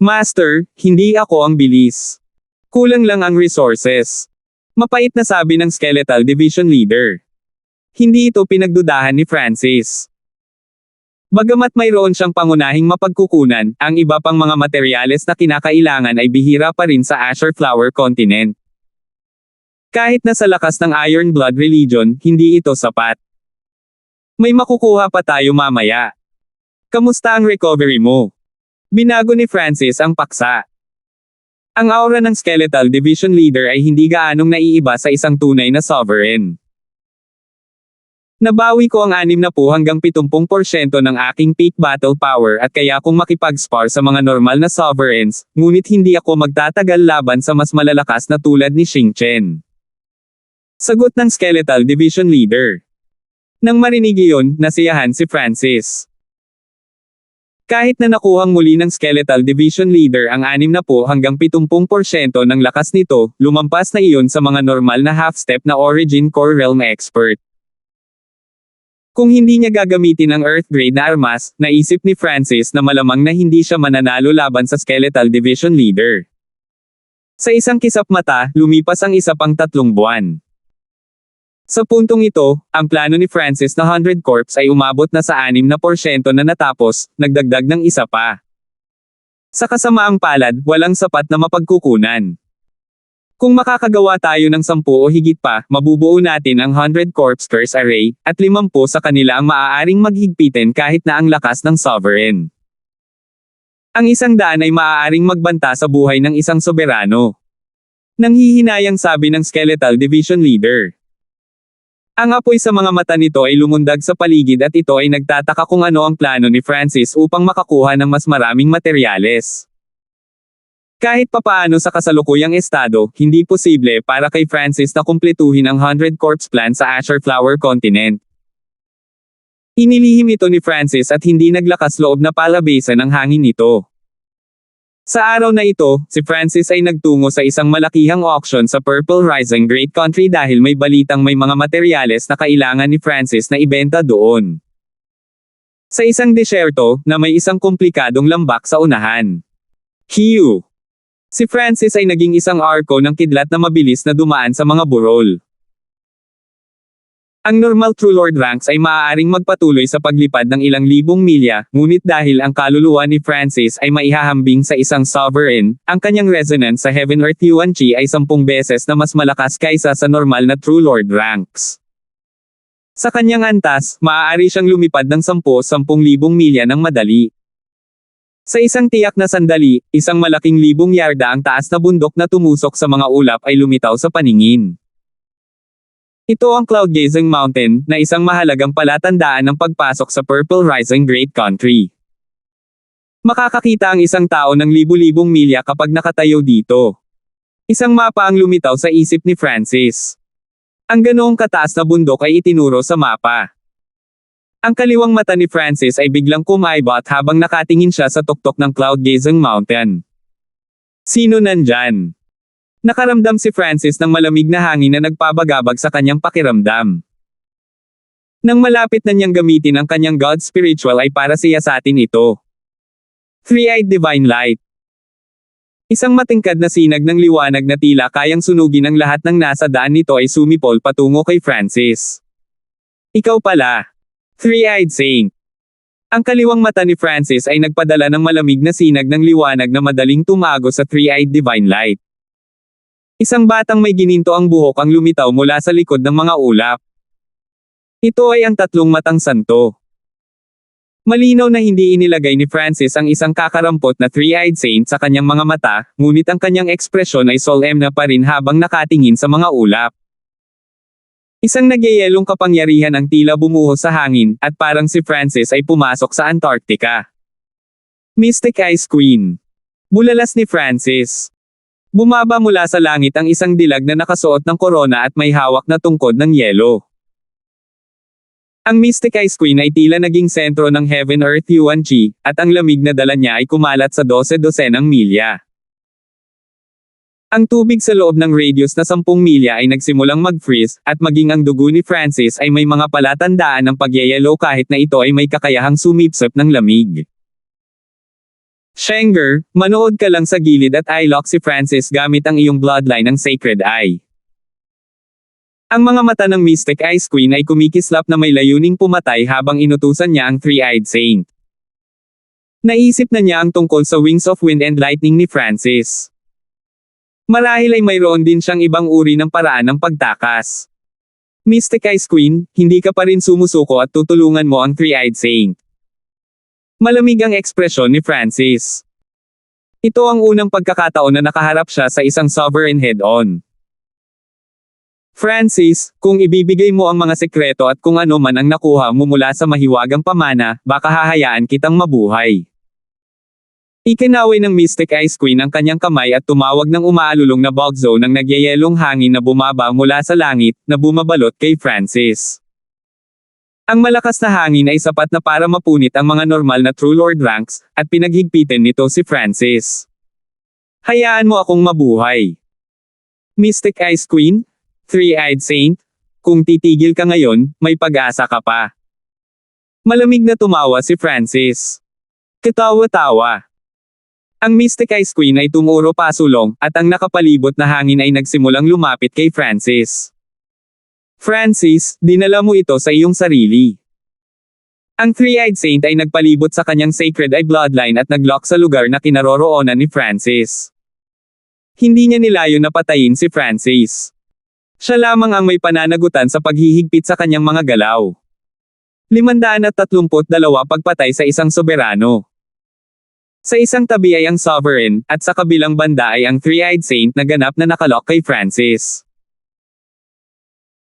Master, hindi ako ang bilis. Kulang lang ang resources. Mapait na sabi ng Skeletal Division Leader. Hindi ito pinagdudahan ni Francis. Bagamat mayroon siyang pangunahing mapagkukunan, ang iba pang mga materyales na kinakailangan ay bihira pa rin sa Azure Flower Continent. Kahit na sa lakas ng Iron Blood Religion, hindi ito sapat. May makukuha pa tayo mamaya. Kamusta ang recovery mo? Binago ni Francis ang paksa. Ang aura ng Skeletal Division Leader ay hindi gaanong naiiba sa isang tunay na sovereign. Nabawi ko ang 60 hanggang 70% ng aking peak battle power at kaya kung makipag-spar sa mga normal na sovereigns, ngunit hindi ako magtatagal laban sa mas malalakas na tulad ni Xing Chen. Sagot ng Skeletal Division Leader. Nang marinig iyon, nasiyahan si Francis. Kahit na nakuhang muli ng Skeletal Division Leader ang 60 hanggang 70% ng lakas nito, lumampas na iyon sa mga normal na half-step na Origin Core Realm Expert. Kung hindi niya gagamitin ang Earth Grade na armas, naisip ni Francis na malamang na hindi siya mananalo laban sa Skeletal Division Leader. Sa isang kisap mata, lumipas ang isa pang 3 buwan. Sa puntong ito, ang plano ni Francis na 100 Corps ay umabot na sa 6% na natapos, nagdagdag ng isa pa. Sa kasamaang palad, walang sapat na mapagkukunan. Kung makakagawa tayo ng 10 o higit pa, mabubuo natin ang 100 Corps Curse Array, at 50 sa kanila ang maaaring maghigpitin kahit na ang lakas ng Sovereign. Ang 100 ay maaaring magbanta sa buhay ng isang soberano. Nanghihinayang sabi ng Skeletal Division Leader. Ang apoy sa mga mata nito ay lumundag sa paligid at ito ay nagtataka kung ano ang plano ni Francis upang makakuha ng mas maraming materyales. Kahit papaano sa kasalukuyang estado, hindi posible para kay Francis na kumpletuhin ang 100 corpse plan sa Azure Flower Continent. Inilihim ito ni Francis at hindi naglakas loob na palabasan ng hangin nito. Sa araw na ito, si Francis ay nagtungo sa isang malakihang auction sa Purple Rising Great Country dahil may balitang may mga materyales na kailangan ni Francis na ibenta doon. Sa isang disyerto, na may isang komplikadong lambak sa unahan. Hiu! Si Francis ay naging isang arko ng kidlat na mabilis na dumaan sa mga burol. Ang normal True Lord ranks ay maaaring magpatuloy sa paglipad ng ilang libong milya, ngunit dahil ang kaluluwa ni Francis ay maihahambing sa isang sovereign, ang kanyang resonance sa Heaven Earth Yuan Chi ay 10 beses na mas malakas kaysa sa normal na True Lord ranks. Sa kanyang antas, maaari siyang lumipad ng 10,000 milya ng madali. Sa isang tiyak na sandali, isang malaking libong yarda ang taas na bundok na tumusok sa mga ulap ay lumitaw sa paningin. Ito ang Cloud Gazing Mountain, na isang mahalagang palatandaan ng pagpasok sa Purple Rising Great Country. Makakakita ang isang tao ng libu-libong milya kapag nakatayo dito. Isang mapa ang lumitaw sa isip ni Francis. Ang ganoong kataas na bundok ay itinuro sa mapa. Ang kaliwang mata ni Francis ay biglang kumaibot habang nakatingin siya sa tuktok ng Cloud Gazing Mountain. Sino nandyan? Nakaramdam si Francis ng malamig na hangin na nagpabagabag sa kanyang pakiramdam. Nang malapit na niyang gamitin ang kanyang God Spiritual ay para siyasatin ito. Three-eyed Divine Light. Isang matingkad na sinag ng liwanag na tila kayang sunugin ang lahat ng nasa daan nito ay sumipol patungo kay Francis. Ikaw pala. Three-eyed Saint. Ang kaliwang mata ni Francis ay nagpadala ng malamig na sinag ng liwanag na madaling tumago sa Three-eyed Divine Light. Isang batang may gininto ang buhok ang lumitaw mula sa likod ng mga ulap. Ito ay ang 3 matang santo. Malinaw na hindi inilagay ni Francis ang isang kakarampot na Three-eyed Saint sa kanyang mga mata, ngunit ang kanyang ekspresyon ay solemn na pa rin habang nakatingin sa mga ulap. Isang nagyayelong kapangyarihan ang tila bumuhos sa hangin, at parang si Francis ay pumasok sa Antarctica. Mystic Ice Queen. Bulalas ni Francis. Bumaba mula sa langit ang isang dilag na nakasuot ng korona at may hawak na tungkod ng yelo. Ang Mystic Ice Queen ay tila naging sentro ng Heaven Earth Yuan Chi, at ang lamig na dala niya ay kumalat sa 12 dosenang milya. Ang tubig sa loob ng radius na 10 milya ay nagsimulang mag-freeze, at maging ang dugo ni Francis ay may mga palatandaan ng pagyayelo kahit na ito ay may kakayahang sumipsip ng lamig. Shenger, manood ka lang sa gilid at i-lock si Francis gamit ang iyong bloodline ng Sacred Eye. Ang mga mata ng Mystic Ice Queen ay kumikislap na may layuning pumatay habang inutusan niya ang Three-eyed Saint. Naisip na niya ang tungkol sa Wings of Wind and Lightning ni Francis. Marahil ay mayroon din siyang ibang uri ng paraan ng pagtakas. Mystic Ice Queen, hindi ka pa rin sumusuko at tutulungan mo ang Three-eyed Saint. Malamig ang ekspresyon ni Francis. Ito ang unang pagkakataon na nakaharap siya sa isang sovereign head-on. Francis, kung ibibigay mo ang mga sekreto at kung ano man ang nakuha mo mula sa mahiwagang pamana, baka hahayaan kitang mabuhay. Ikinaway ng Mystic Ice Queen ang kanyang kamay at tumawag ng umaalulong na bog zone ng nagyayelong hangin na bumaba mula sa langit, na bumabalot kay Francis. Ang malakas na hangin ay sapat na para mapunit ang mga normal na True Lord ranks, at pinaghigpitin nito si Francis. Hayaan mo akong mabuhay. Mystic Ice Queen? Three-eyed Saint? Kung titigil ka ngayon, may pag-asa ka pa. Malamig na tumawa si Francis. Katawa-tawa. Ang Mystic Ice Queen ay tumuro pasulong, at ang nakapalibot na hangin ay nagsimulang lumapit kay Francis. Francis, dinala mo ito sa iyong sarili. Ang Three-eyed Saint ay nagpalibot sa kanyang Sacred Eye bloodline at naglock sa lugar na kinaroroonan ni Francis. Hindi niya nilayo na patayin si Francis. Siya lamang ang may pananagutan sa paghihigpit sa kanyang mga galaw. 532 pagpatay sa isang soberano. Sa isang tabi ay ang Sovereign, at sa kabilang banda ay ang Three-Eyed Saint na ganap na nakalock kay Francis.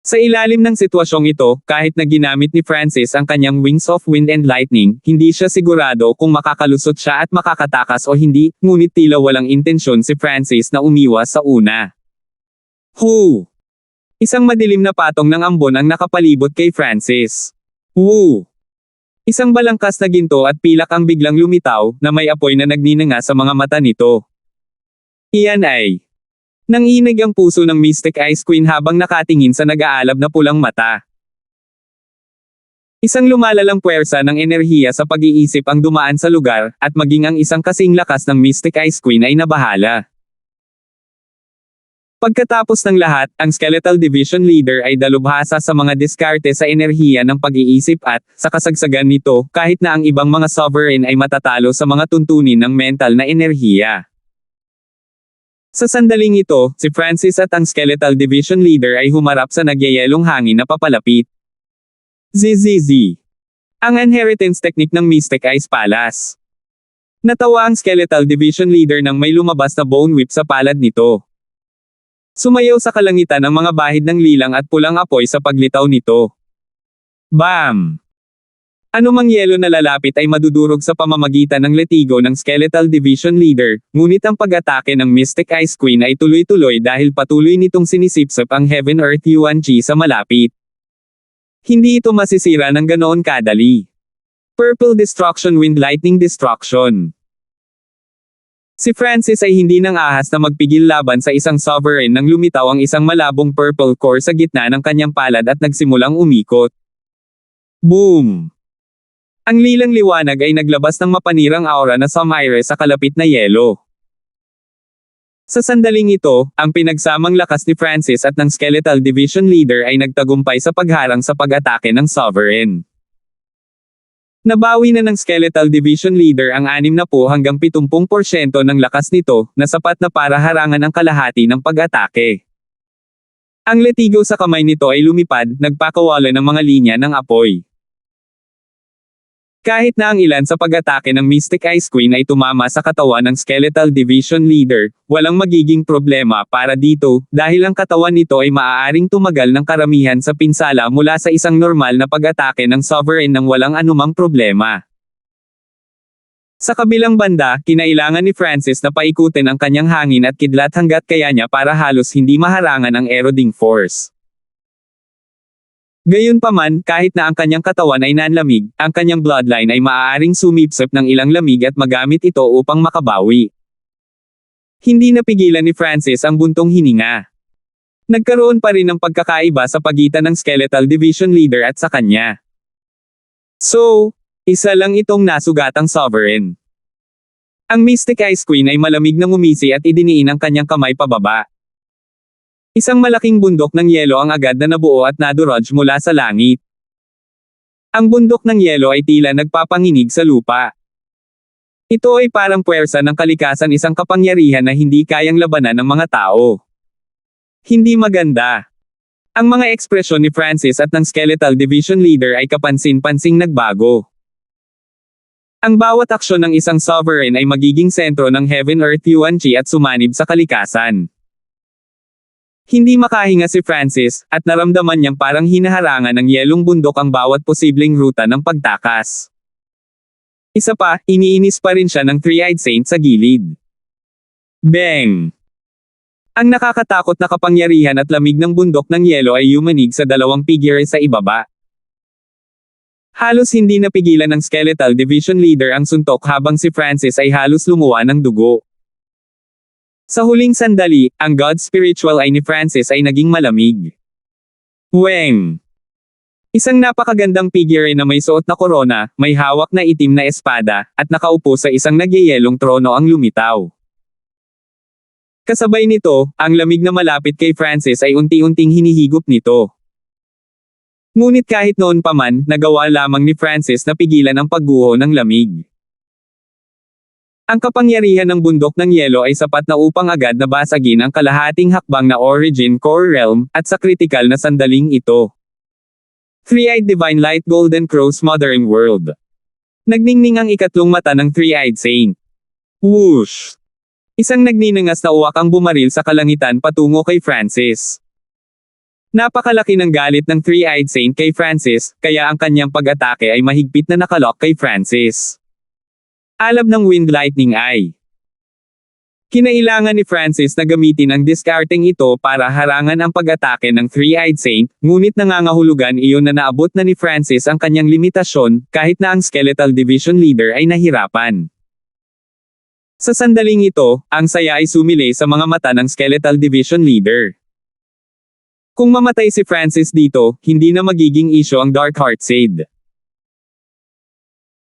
Sa ilalim ng sitwasyong ito, kahit na ginamit ni Francis ang kanyang Wings of Wind and Lightning, hindi siya sigurado kung makakalusot siya at makakatakas o hindi, ngunit tila walang intensyon si Francis na umiwas sa una. Hu! Isang madilim na patong ng ambon ang nakapalibot kay Francis. Wu! Isang balangkas na ginto at pilak ang biglang lumitaw, na may apoy na nagninanga sa mga mata nito. Iyan ay nanginig ang puso ng Mystic Ice Queen habang nakatingin sa nag-aalab na pulang mata. Isang lumalalang puwersa ng enerhiya sa pag-iisip ang dumaan sa lugar, at maging ang isang kasing lakas ng Mystic Ice Queen ay nabahala. Pagkatapos ng lahat, ang Skeletal Division Leader ay dalubhasa sa mga diskarte sa enerhiya ng pag-iisip at, sa kasagsagan nito, kahit na ang ibang mga sovereign ay matatalo sa mga tuntunin ng mental na enerhiya. Sa sandaling ito, si Francis at ang Skeletal Division Leader ay humarap sa nagyayelong hangin na papalapit. ZZZ. Ang inheritance technique ng Mystic Ice Palace. Natawa ang Skeletal Division Leader nang may lumabas na bone whip sa palad nito. Sumayaw sa kalangitan ang mga bahid ng lilang at pulang apoy sa paglitaw nito. Bam! Anumang yelo na lalapit ay madudurog sa pamamagitan ng letigo ng Skeletal Division Leader, ngunit ang pag-atake ng Mystic Ice Queen ay tuloy-tuloy dahil patuloy nitong sinisipsip ang Heaven Earth Yuan Chi sa malapit. Hindi ito masisira ng ganoon kadali. Purple Destruction Wind Lightning Destruction. Si Francis ay hindi nang ahas na magpigil laban sa isang sovereign nang lumitaw ang isang malabong purple core sa gitna ng kanyang palad at nagsimulang umikot. Boom! Ang lilang liwanag ay naglabas ng mapanirang aura na sumire sa kalapit na yelo. Sa sandaling ito, ang pinagsamang lakas ni Francis at ng Skeletal Division Leader ay nagtagumpay sa pagharang sa pag-atake ng Sovereign. Nabawi na ng Skeletal Division Leader ang 60 hanggang 70% ng lakas nito, na sapat na para harangan ang kalahati ng pag-atake. Ang letigo sa kamay nito ay lumipad, nagpakawala ng mga linya ng apoy. Kahit na ang ilan sa pag-atake ng Mystic Ice Queen ay tumama sa katawan ng Skeletal Division Leader, walang magiging problema para dito, dahil ang katawan nito ay maaaring tumagal ng karamihan sa pinsala mula sa isang normal na pag-atake ng Sovereign nang walang anumang problema. Sa kabilang banda, kinailangan ni Francis na paikutin ang kanyang hangin at kidlat hanggat kaya niya para halos hindi maharangan ang eroding force. Gayunpaman, kahit na ang kanyang katawan ay nanlamig, ang kanyang bloodline ay maaaring sumipsip ng ilang lamig at magamit ito upang makabawi. Hindi napigilan ni Francis ang buntong hininga. Nagkaroon pa rin ng pagkakaiba sa pagitan ng Skeletal Division Leader at sa kanya. So, isa lang itong nasugatang Sovereign. Ang Mystic Ice Queen ay malamig na ngumisi at idiniin ang kanyang kamay pababa. Isang malaking bundok ng yelo ang agad na nabuo at nadurog mula sa langit. Ang bundok ng yelo ay tila nagpapanginig sa lupa. Ito ay parang puwersa ng kalikasan, isang kapangyarihan na hindi kayang labanan ng mga tao. Hindi maganda. Ang mga ekspresyon ni Francis at ng Skeletal Division Leader ay kapansin-pansing nagbago. Ang bawat aksyon ng isang sovereign ay magiging sentro ng Heaven Earth Yuan Chi at sumanib sa kalikasan. Hindi makahinga si Francis, at naramdaman niyang parang hinaharangan ng yelong bundok ang bawat posibleng ruta ng pagtakas. Isa pa, iniinis pa rin siya ng Three-Eyed Saint sa gilid. Bang! Ang nakakatakot na kapangyarihan at lamig ng bundok ng yelo ay yumanig sa dalawang figure sa ibaba. Halos hindi napigilan ng Skeletal Division Leader ang suntok habang si Francis ay halos lumuwa ng dugo. Sa huling sandali, ang God Spiritual Eye ni Francis ay naging malamig. Weng! Isang napakagandang figure na may suot na korona, may hawak na itim na espada, at nakaupo sa isang nagyayelong trono ang lumitaw. Kasabay nito, ang lamig na malapit kay Francis ay unti-unting hinihigop nito. Ngunit kahit noon pa man, nagawa lamang ni Francis na pigilan ang pagguho ng lamig. Ang kapangyarihan ng bundok ng yelo ay sapat na upang agad na basagin ang kalahating hakbang na Origin Core Realm, at sa kritikal na sandaling ito. Three-Eyed Divine Light Golden Crow Smothering World. Nagningning ang ikatlong mata ng Three-Eyed Saint. Whoosh! Isang nagninangas na uwak ang bumaril sa kalangitan patungo kay Francis. Napakalaki ng galit ng Three-Eyed Saint kay Francis, kaya ang kanyang pag-atake ay mahigpit na nakalock kay Francis. Alab ng Wind Lightning Eye. Kinailangan ni Francis na gamitin ang discarding ito para harangan ang pag-atake ng Three-Eyed Saint, ngunit nangangahulugan iyon na naabot na ni Francis ang kanyang limitasyon, kahit na ang Skeletal Division Leader ay nahirapan. Sa sandaling ito, ang saya ay sumilay sa mga mata ng Skeletal Division Leader. Kung mamatay si Francis dito, hindi na magiging issue ang Dark Heart Shade.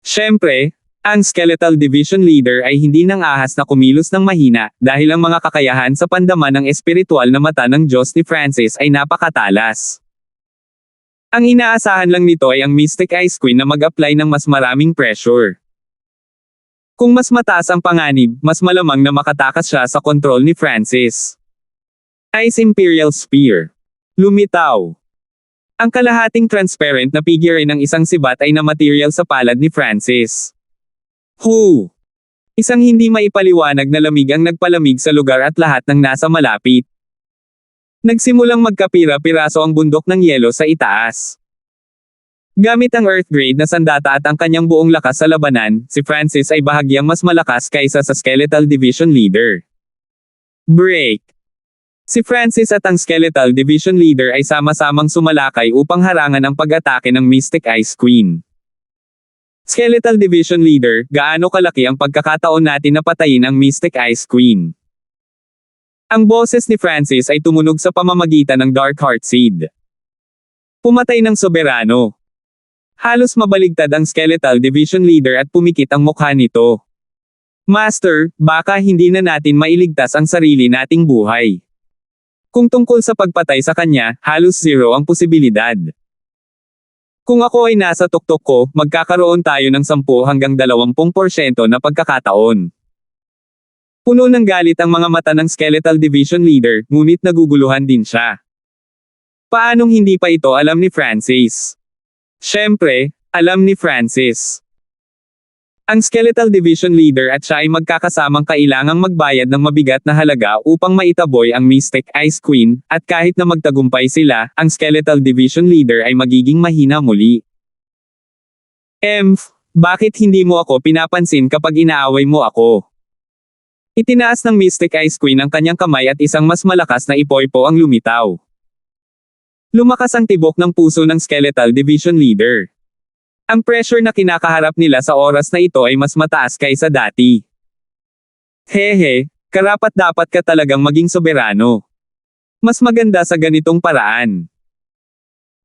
Siyempre, ang Skeletal Division Leader ay hindi nang ahas na kumilos ng mahina, dahil ang mga kakayahan sa pandaman ng espiritual na mata ng Diyos ni Francis ay napakatalas. Ang inaasahan lang nito ay ang Mystic Ice Queen na mag-apply ng mas maraming pressure. Kung mas mataas ang panganib, mas malamang na makatakas siya sa kontrol ni Francis. Ice Imperial Spear. Lumitaw. Ang kalahating transparent na figure ng isang sibat ay na material sa palad ni Francis. Isang hindi maipaliwanag na lamig ang nagpalamig sa lugar at lahat ng nasa malapit. Nagsimulang magkapira-piraso ang bundok ng yelo sa itaas. Gamit ang Earth Grade na sandata at ang kanyang buong lakas sa labanan, si Francis ay bahagyang mas malakas kaysa sa Skeletal Division Leader. Break. Si Francis at ang Skeletal Division Leader ay sama-samang sumalakay upang harangan ang pag-atake ng Mystic Ice Queen. Skeletal Division Leader, gaano kalaki ang pagkakataon natin na patayin ang Mystic Ice Queen? Ang boses ni Francis ay tumunog sa pamamagitan ng Dark Heart Seed. Pumatay ng soberano. Halos mabaligtad ang Skeletal Division Leader at pumikit ang mukha nito. Master, baka hindi na natin mailigtas ang sarili nating buhay. Kung tungkol sa pagpatay sa kanya, halos zero ang posibilidad. Kung ako ay nasa tuktok ko, magkakaroon tayo ng 10 hanggang 20% na pagkakataon. Puno ng galit ang mga mata ng Skeletal Division Leader, ngunit naguguluhan din siya. Paanong hindi pa ito alam ni Francis? Siyempre, alam ni Francis. Ang Skeletal Division Leader at siya ay magkakasamang kailangang magbayad ng mabigat na halaga upang maitaboy ang Mystic Ice Queen, at kahit na magtagumpay sila, ang Skeletal Division Leader ay magiging mahina muli. Bakit hindi mo ako pinapansin kapag inaaway mo ako? Itinaas ng Mystic Ice Queen ang kanyang kamay at isang mas malakas na ipoypo ang lumitaw. Lumakas ang tibok ng puso ng Skeletal Division Leader. Ang pressure na kinakaharap nila sa oras na ito ay mas mataas kaysa dati. Karapat-dapat ka talagang maging soberano. Mas maganda sa ganitong paraan.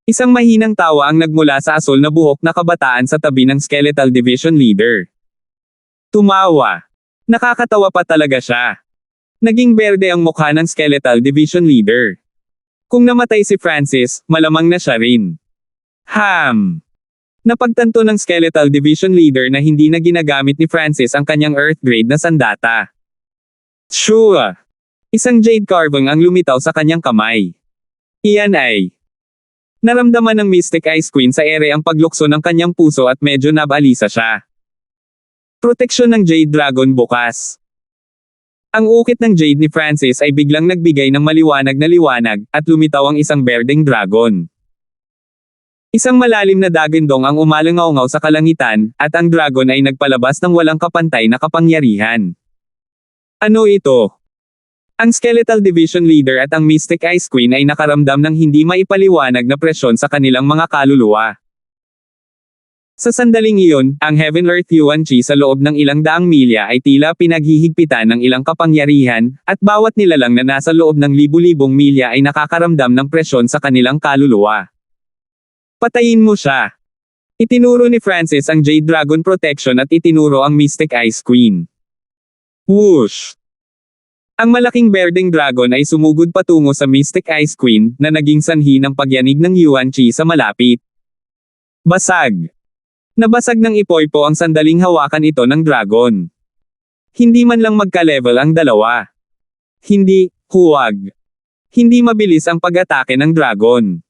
Isang mahinang tawa ang nagmula sa asul na buhok na kabataan sa tabi ng Skeletal Division Leader. Tumawa. Nakakatawa pa talaga siya. Naging berde ang mukha ng Skeletal Division Leader. Kung namatay si Francis, malamang na siya rin. Napagtanto ng Skeletal Division Leader na hindi na ginagamit ni Francis ang kanyang Earth Grade na sandata. Isang jade carving ang lumitaw sa kanyang kamay. Iyan ay naramdaman ng Mystic Ice Queen sa ere ang paglukso ng kanyang puso at medyo nabalisa siya. Proteksyon ng Jade Dragon bukas. Ang ukit ng Jade ni Francis ay biglang nagbigay ng maliwanag na liwanag, at lumitaw ang isang berdeng dragon. Isang malalim na dagandong ang umalangaw sa kalangitan, at ang dragon ay nagpalabas ng walang kapantay na kapangyarihan. Ano ito? Ang Skeletal Division Leader at ang Mystic Ice Queen ay nakaramdam ng hindi maipaliwanag na presyon sa kanilang mga kaluluwa. Sa sandaling iyon, ang Heaven Earth Yuan Chi sa loob ng ilang daang milya ay tila pinaghihigpitan ng ilang kapangyarihan, at bawat nilalang na nasa loob ng libu-libong milya ay nakakaramdam ng presyon sa kanilang kaluluwa. Patayin mo siya. Itinuro ni Francis ang Jade Dragon Protection at itinuro ang Mystic Ice Queen. Whoosh! Ang malaking berdeng dragon ay sumugod patungo sa Mystic Ice Queen, na naging sanhi ng pagyanig ng Yuan Chi sa malapit. Basag! Nabasag ng ipoypo ang sandaling hawakan ito ng dragon. Hindi man lang magka-level ang dalawa. Huwag. Hindi mabilis ang pag-atake ng dragon.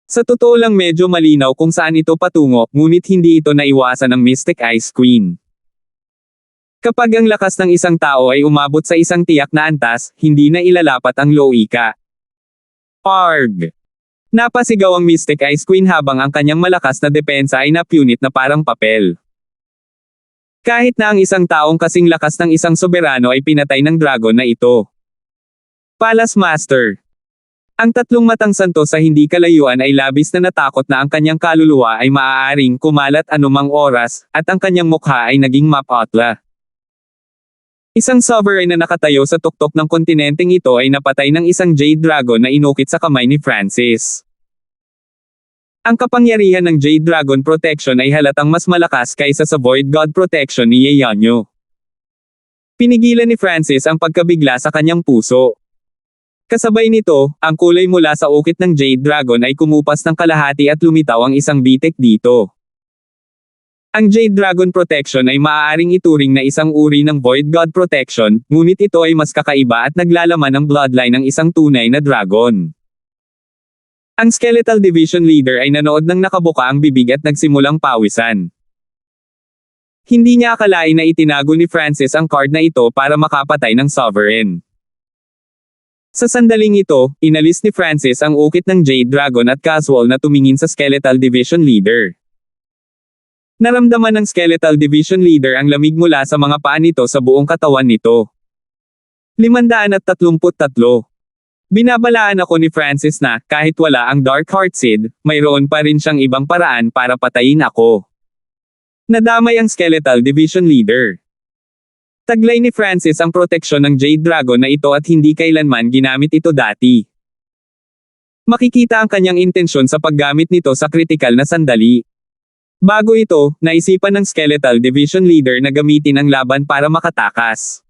Sa totoo lang medyo malinaw kung saan ito patungo, ngunit hindi ito naiwasan ng Mystic Ice Queen. Kapag ang lakas ng isang tao ay umabot sa isang tiyak na antas, hindi na ilalapat ang loika. Arg! Napasigaw ang Mystic Ice Queen habang ang kanyang malakas na depensa ay napunit na parang papel. Kahit na ang isang taong kasing lakas ng isang soberano ay pinatay ng dragon na ito. Palace Master. Ang tatlong matang santo sa hindi kalayuan ay labis na natakot na ang kanyang kaluluwa ay maaaring kumalat anumang oras, at ang kanyang mukha ay naging mapatla. Isang sovereign na nakatayo sa tuktok ng kontinenteng ito ay napatay ng isang Jade Dragon na inukit sa kamay ni Francis. Ang kapangyarihan ng Jade Dragon Protection ay halatang mas malakas kaysa sa Void God Protection ni Yeonyo. Pinigilan ni Francis ang pagkabigla sa kanyang puso. Kasabay nito, ang kulay mula sa ukit ng Jade Dragon ay kumupas ng kalahati at lumitaw ang isang bitek dito. Ang Jade Dragon Protection ay maaaring ituring na isang uri ng Void God Protection, ngunit ito ay mas kakaiba at naglalaman ng bloodline ng isang tunay na dragon. Ang Skeletal Division Leader ay nanood ng nakabuka ang bibig at nagsimulang pawisan. Hindi niya akalain na itinago ni Francis ang card na ito para makapatay ng Sovereign. Sa sandaling ito, inalis ni Francis ang ukit ng Jade Dragon at casual na tumingin sa Skeletal Division Leader. Naramdaman ng Skeletal Division Leader ang lamig mula sa mga paa nito sa buong katawan nito. 533. Binabalaan ako ni Francis na, kahit wala ang Dark Heart Seed, mayroon pa rin siyang ibang paraan para patayin ako. Nadamay ang Skeletal Division Leader. Taglay ni Francis ang proteksyon ng Jade Dragon na ito at hindi kailanman ginamit ito dati. Makikita ang kanyang intensyon sa paggamit nito sa kritikal na sandali. Bago ito, naisipan ng Skeletal Division Leader na gamitin ang laban para makatakas.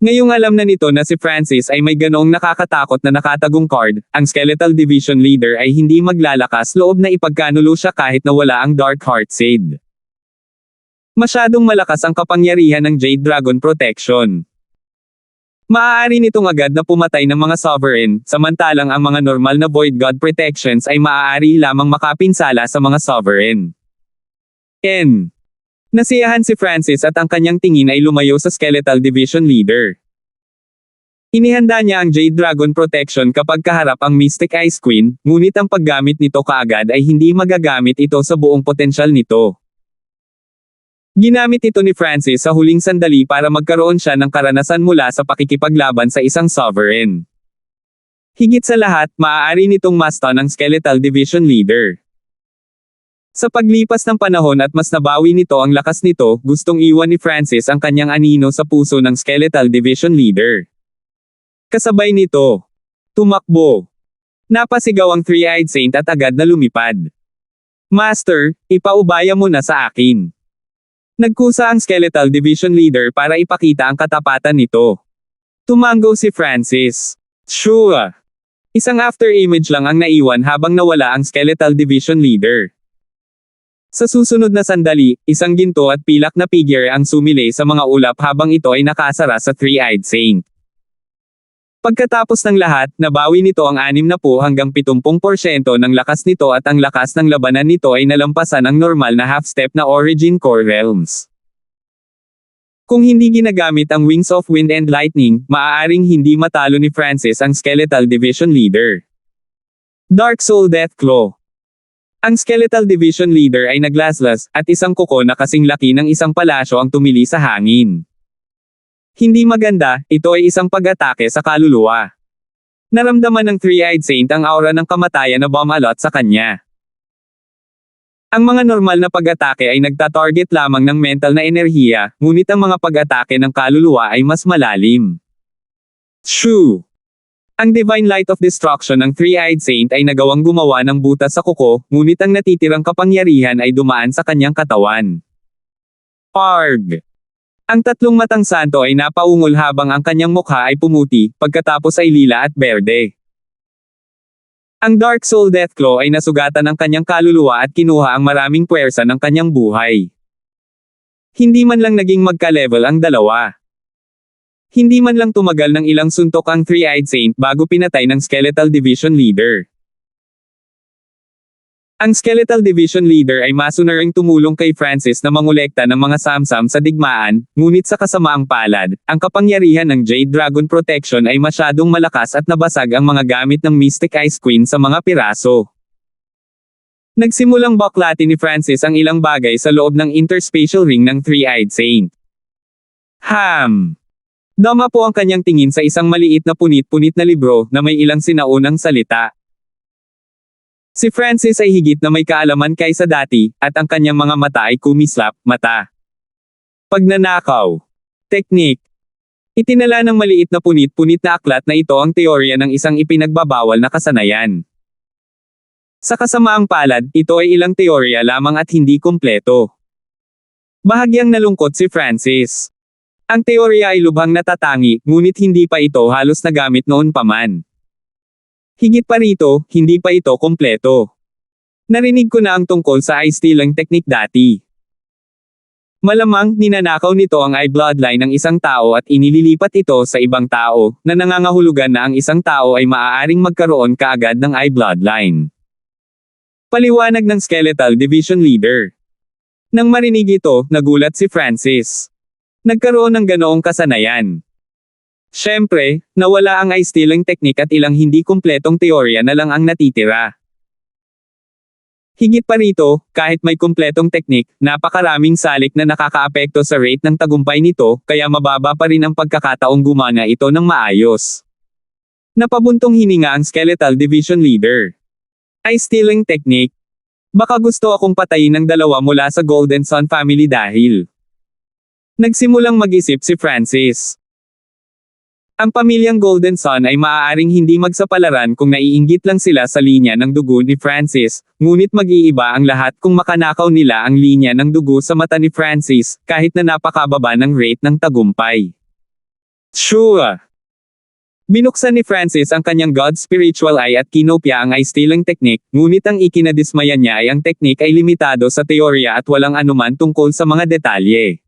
Ngayong alam na nito na si Francis ay may ganoong nakakatakot na nakatagong card, ang Skeletal Division Leader ay hindi maglalakas loob na ipagkanulo siya kahit na wala ang Dark Heart Seed. Masyadong malakas ang kapangyarihan ng Jade Dragon Protection. Maaari nitong agad na pumatay ng mga sovereign, samantalang ang mga normal na Void God Protections ay maaari lamang makapinsala sa mga sovereign. Nasiyahan si Francis at ang kanyang tingin ay lumayo sa Skeletal Division Leader. Inihanda niya ang Jade Dragon Protection kapag kaharap ang Mystic Ice Queen, ngunit ang paggamit nito kaagad ay hindi magagamit ito sa buong potensyal nito. Ginamit ito ni Francis sa huling sandali para magkaroon siya ng karanasan mula sa pakikipaglaban sa isang sovereign. Higit sa lahat, maaari nitong ma-stun ang Skeletal Division Leader. Sa paglipas ng panahon at mas nabawi nito ang lakas nito, gustong iwan ni Francis ang kanyang anino sa puso ng Skeletal Division Leader. Kasabay nito, tumakbo. Napasigaw ang Three-Eyed Saint at agad na lumipad. Master, ipaubaya mo na sa akin. Nagkusa ang Skeletal Division Leader para ipakita ang katapatan nito. Tumango si Francis. Sure. Isang after image lang ang naiwan habang nawala ang Skeletal Division Leader. Sa susunod na sandali, isang ginto at pilak na figure ang sumilay sa mga ulap habang ito ay nakasara sa Three-Eyed Saint. Pagkatapos ng lahat, nabawi nito ang 60 hanggang 70% ng lakas nito at ang lakas ng labanan nito ay nalampasan ang normal na half-step na Origin Core Realms. Kung hindi ginagamit ang Wings of Wind and Lightning, maaaring hindi matalo ni Francis ang Skeletal Division Leader. Dark Soul Deathclaw. Ang Skeletal Division Leader ay naglaslas, at isang kuko na kasing laki ng isang palasyo ang tumili sa hangin. Hindi maganda, ito ay isang pag-atake sa kaluluwa. Naramdaman ng Three-Eyed Saint ang aura ng kamatayan na bumalot sa kanya. Ang mga normal na pag-atake ay nagtatarget lamang ng mental na enerhiya, ngunit ang mga pag-atake ng kaluluwa ay mas malalim. Shoo! Ang Divine Light of Destruction ng Three-Eyed Saint ay nagawang gumawa ng butas sa kuko, ngunit ang natitirang kapangyarihan ay dumaan sa kanyang katawan. Arg! Ang tatlong matang santo ay napaungol habang ang kanyang mukha ay pumuti, pagkatapos ay lila at berde. Ang Dark Soul Deathclaw ay nasugatan ng kanyang kaluluwa at kinuha ang maraming puwersa ng kanyang buhay. Hindi man lang naging magka-level ang dalawa. Hindi man lang tumagal ng ilang suntok ang Three-Eyed Saint bago pinatay ng Skeletal Division Leader. Ang Skeletal Division Leader ay masunaring tumulong kay Francis na mangolekta ng mga samsam sa digmaan, ngunit sa kasamaang palad, ang kapangyarihan ng Jade Dragon Protection ay masyadong malakas at nabasag ang mga gamit ng Mystic Ice Queen sa mga piraso. Nagsimulang baklatin ni Francis ang ilang bagay sa loob ng interspatial ring ng Three-Eyed Saint. Dama po ang kanyang tingin sa isang maliit na punit-punit na libro na may ilang sinaunang salita. Si Francis ay higit na may kaalaman kaysa dati, at ang kanyang mga mata ay kumislap, mata. Pagnanakaw. Teknik. Itinala ng maliit na punit-punit na aklat na ito ang teorya ng isang ipinagbabawal na kasanayan. Sa kasamaang palad, ito ay ilang teorya lamang at hindi kumpleto. Bahagyang nalungkot si Francis. Ang teorya ay lubhang natatangi, ngunit hindi pa ito halos nagamit noon pa man. Higit pa rito, hindi pa ito kumpleto. Narinig ko na ang tungkol sa eye stealing technique dati. Malamang, ninanakaw nito ang eye bloodline ng isang tao at inililipat ito sa ibang tao, na nangangahulugan na ang isang tao ay maaaring magkaroon kaagad ng eye bloodline. Paliwanag ng Skeletal Division Leader. Nang marinig ito, nagulat si Francis. Nagkaroon ng ganoong kasanayan. Siyempre, nawala ang eye stealing technique at ilang hindi kumpletong teorya na lang ang natitira. Higit pa rito, kahit may kumpletong teknik, napakaraming salik na nakakaapekto sa rate ng tagumpay nito, kaya mababa pa rin ang pagkakataong gumana ito ng maayos. Napabuntong hininga ang Skeletal Division Leader. Eye stealing technique. Baka gusto akong patayin ng dalawa mula sa Golden Sun family dahil. Nagsimulang mag-isip si Francis. Ang pamilyang Golden Sun ay maaaring hindi magsapalaran kung naiinggit lang sila sa linya ng dugo ni Francis, ngunit mag-iiba ang lahat kung makanakaw nila ang linya ng dugo sa mata ni Francis, kahit na napakababa ng rate ng tagumpay. Sure! Binuksan ni Francis ang kanyang God's Spiritual Eye at kinopya ang eye stealing technique, ngunit ang ikinadismaya niya ay ang technique ay limitado sa teorya at walang anuman tungkol sa mga detalye.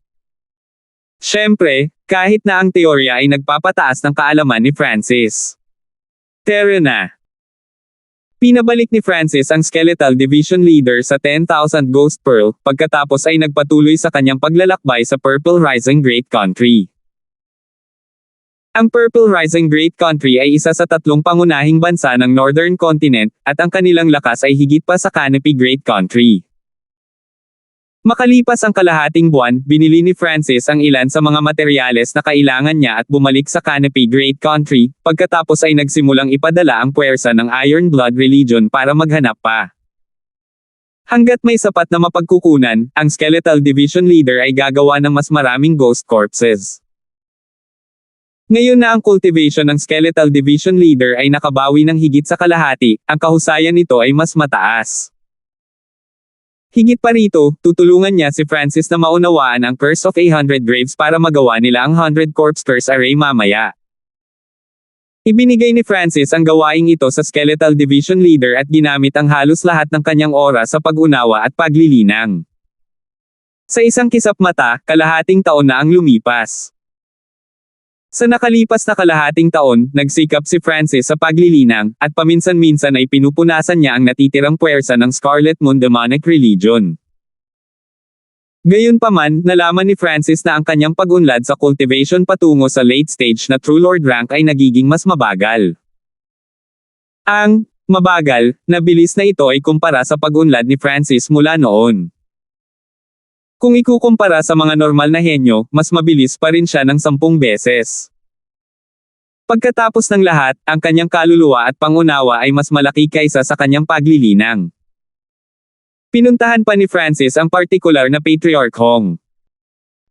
Siyempre, kahit na ang teorya ay nagpapataas ng kaalaman ni Francis. Tara na. Pinabalik ni Francis ang Skeletal Division Leader sa 10,000 Ghost Pearl, pagkatapos ay nagpatuloy sa kanyang paglalakbay sa Purple Rising Great Country. Ang Purple Rising Great Country ay isa sa tatlong pangunahing bansa ng Northern Continent, at ang kanilang lakas ay higit pa sa Canopy Great Country. Makalipas ang kalahating buwan, binili ni Francis ang ilan sa mga materyales na kailangan niya at bumalik sa Canopy Great Country, pagkatapos ay nagsimulang ipadala ang puwersa ng Iron Blood Religion para maghanap pa. Hanggat may sapat na mapagkukunan, ang Skeletal Division Leader ay gagawa ng mas maraming ghost corpses. Ngayon na ang cultivation ng Skeletal Division Leader ay nakabawi ng higit sa kalahati, ang kahusayan nito ay mas mataas. Higit pa rito, tutulungan niya si Francis na maunawaan ang Curse of 100 Graves para magawa nila ang 100 Corpse Curse Array mamaya. Ibinigay ni Francis ang gawaing ito sa Skeletal Division Leader at ginamit ang halos lahat ng kanyang oras sa pag-unawa at paglilinang. Sa isang kisap mata, kalahating taon na ang lumipas. Sa nakalipas na kalahating taon, nagsikap si Francis sa paglilinang, at paminsan-minsan ay pinupunasan niya ang natitirang puwersa ng Scarlet Moon Demonic Religion. Gayunpaman, nalaman ni Francis na ang kanyang pag-unlad sa cultivation patungo sa late stage na True Lord rank ay nagiging mas mabagal. Ang mabagal na bilis na ito ay kumpara sa pag-unlad ni Francis mula noon. Kung ikukumpara sa mga normal na henyo, mas mabilis pa rin siya ng 10 beses. Pagkatapos ng lahat, ang kanyang kaluluwa at pangunawa ay mas malaki kaysa sa kanyang paglilinang. Pinuntahan pa ni Francis ang partikular na Patriarch Hong.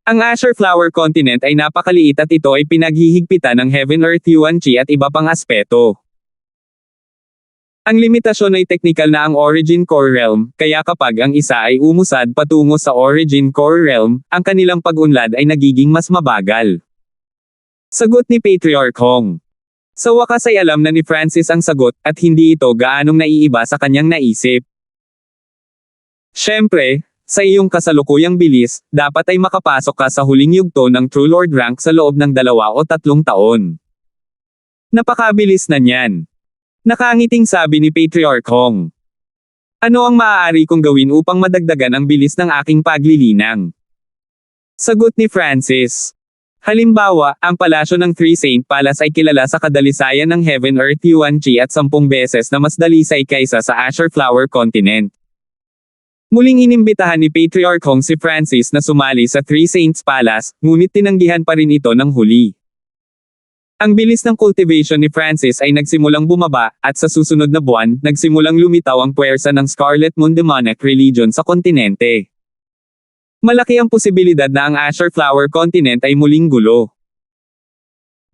Ang Azure Flower Continent ay napakaliit at ito ay pinaghihigpitan ng Heaven Earth Yuan Chi at iba pang aspeto. Ang limitasyon ay technical na ang Origin Core Realm, kaya kapag ang isa ay umusad patungo sa Origin Core Realm, ang kanilang pag-unlad ay nagiging mas mabagal. Sagot ni Patriarch Hong. Sa wakas ay alam na ni Francis ang sagot, at hindi ito gaanong naiiba sa kanyang naisip. Siyempre, sa iyong kasalukuyang bilis, dapat ay makapasok ka sa huling yugto ng True Lord rank sa loob ng 2 o 3 taon. Napakabilis na niyan. Nakangiting sabi ni Patriarch Hong. Ano ang maaari kong gawin upang madagdagan ang bilis ng aking paglilinang? Sagot ni Francis. Halimbawa, ang palasyo ng Three Saint Palace ay kilala sa kadalisayan ng Heaven Earth Yuan Chi at 10 beses na mas dalisay kaysa sa Azure Flower Continent. Muling inimbitahan ni Patriarch Hong si Francis na sumali sa Three Saints Palace, ngunit tinanggihan pa rin ito ng huli. Ang bilis ng cultivation ni Francis ay nagsimulang bumaba, at sa susunod na buwan, nagsimulang lumitaw ang puwersa ng Scarlet Moon Demonic Religion sa kontinente. Malaki ang posibilidad na ang Azure Flower Continent ay muling gulo.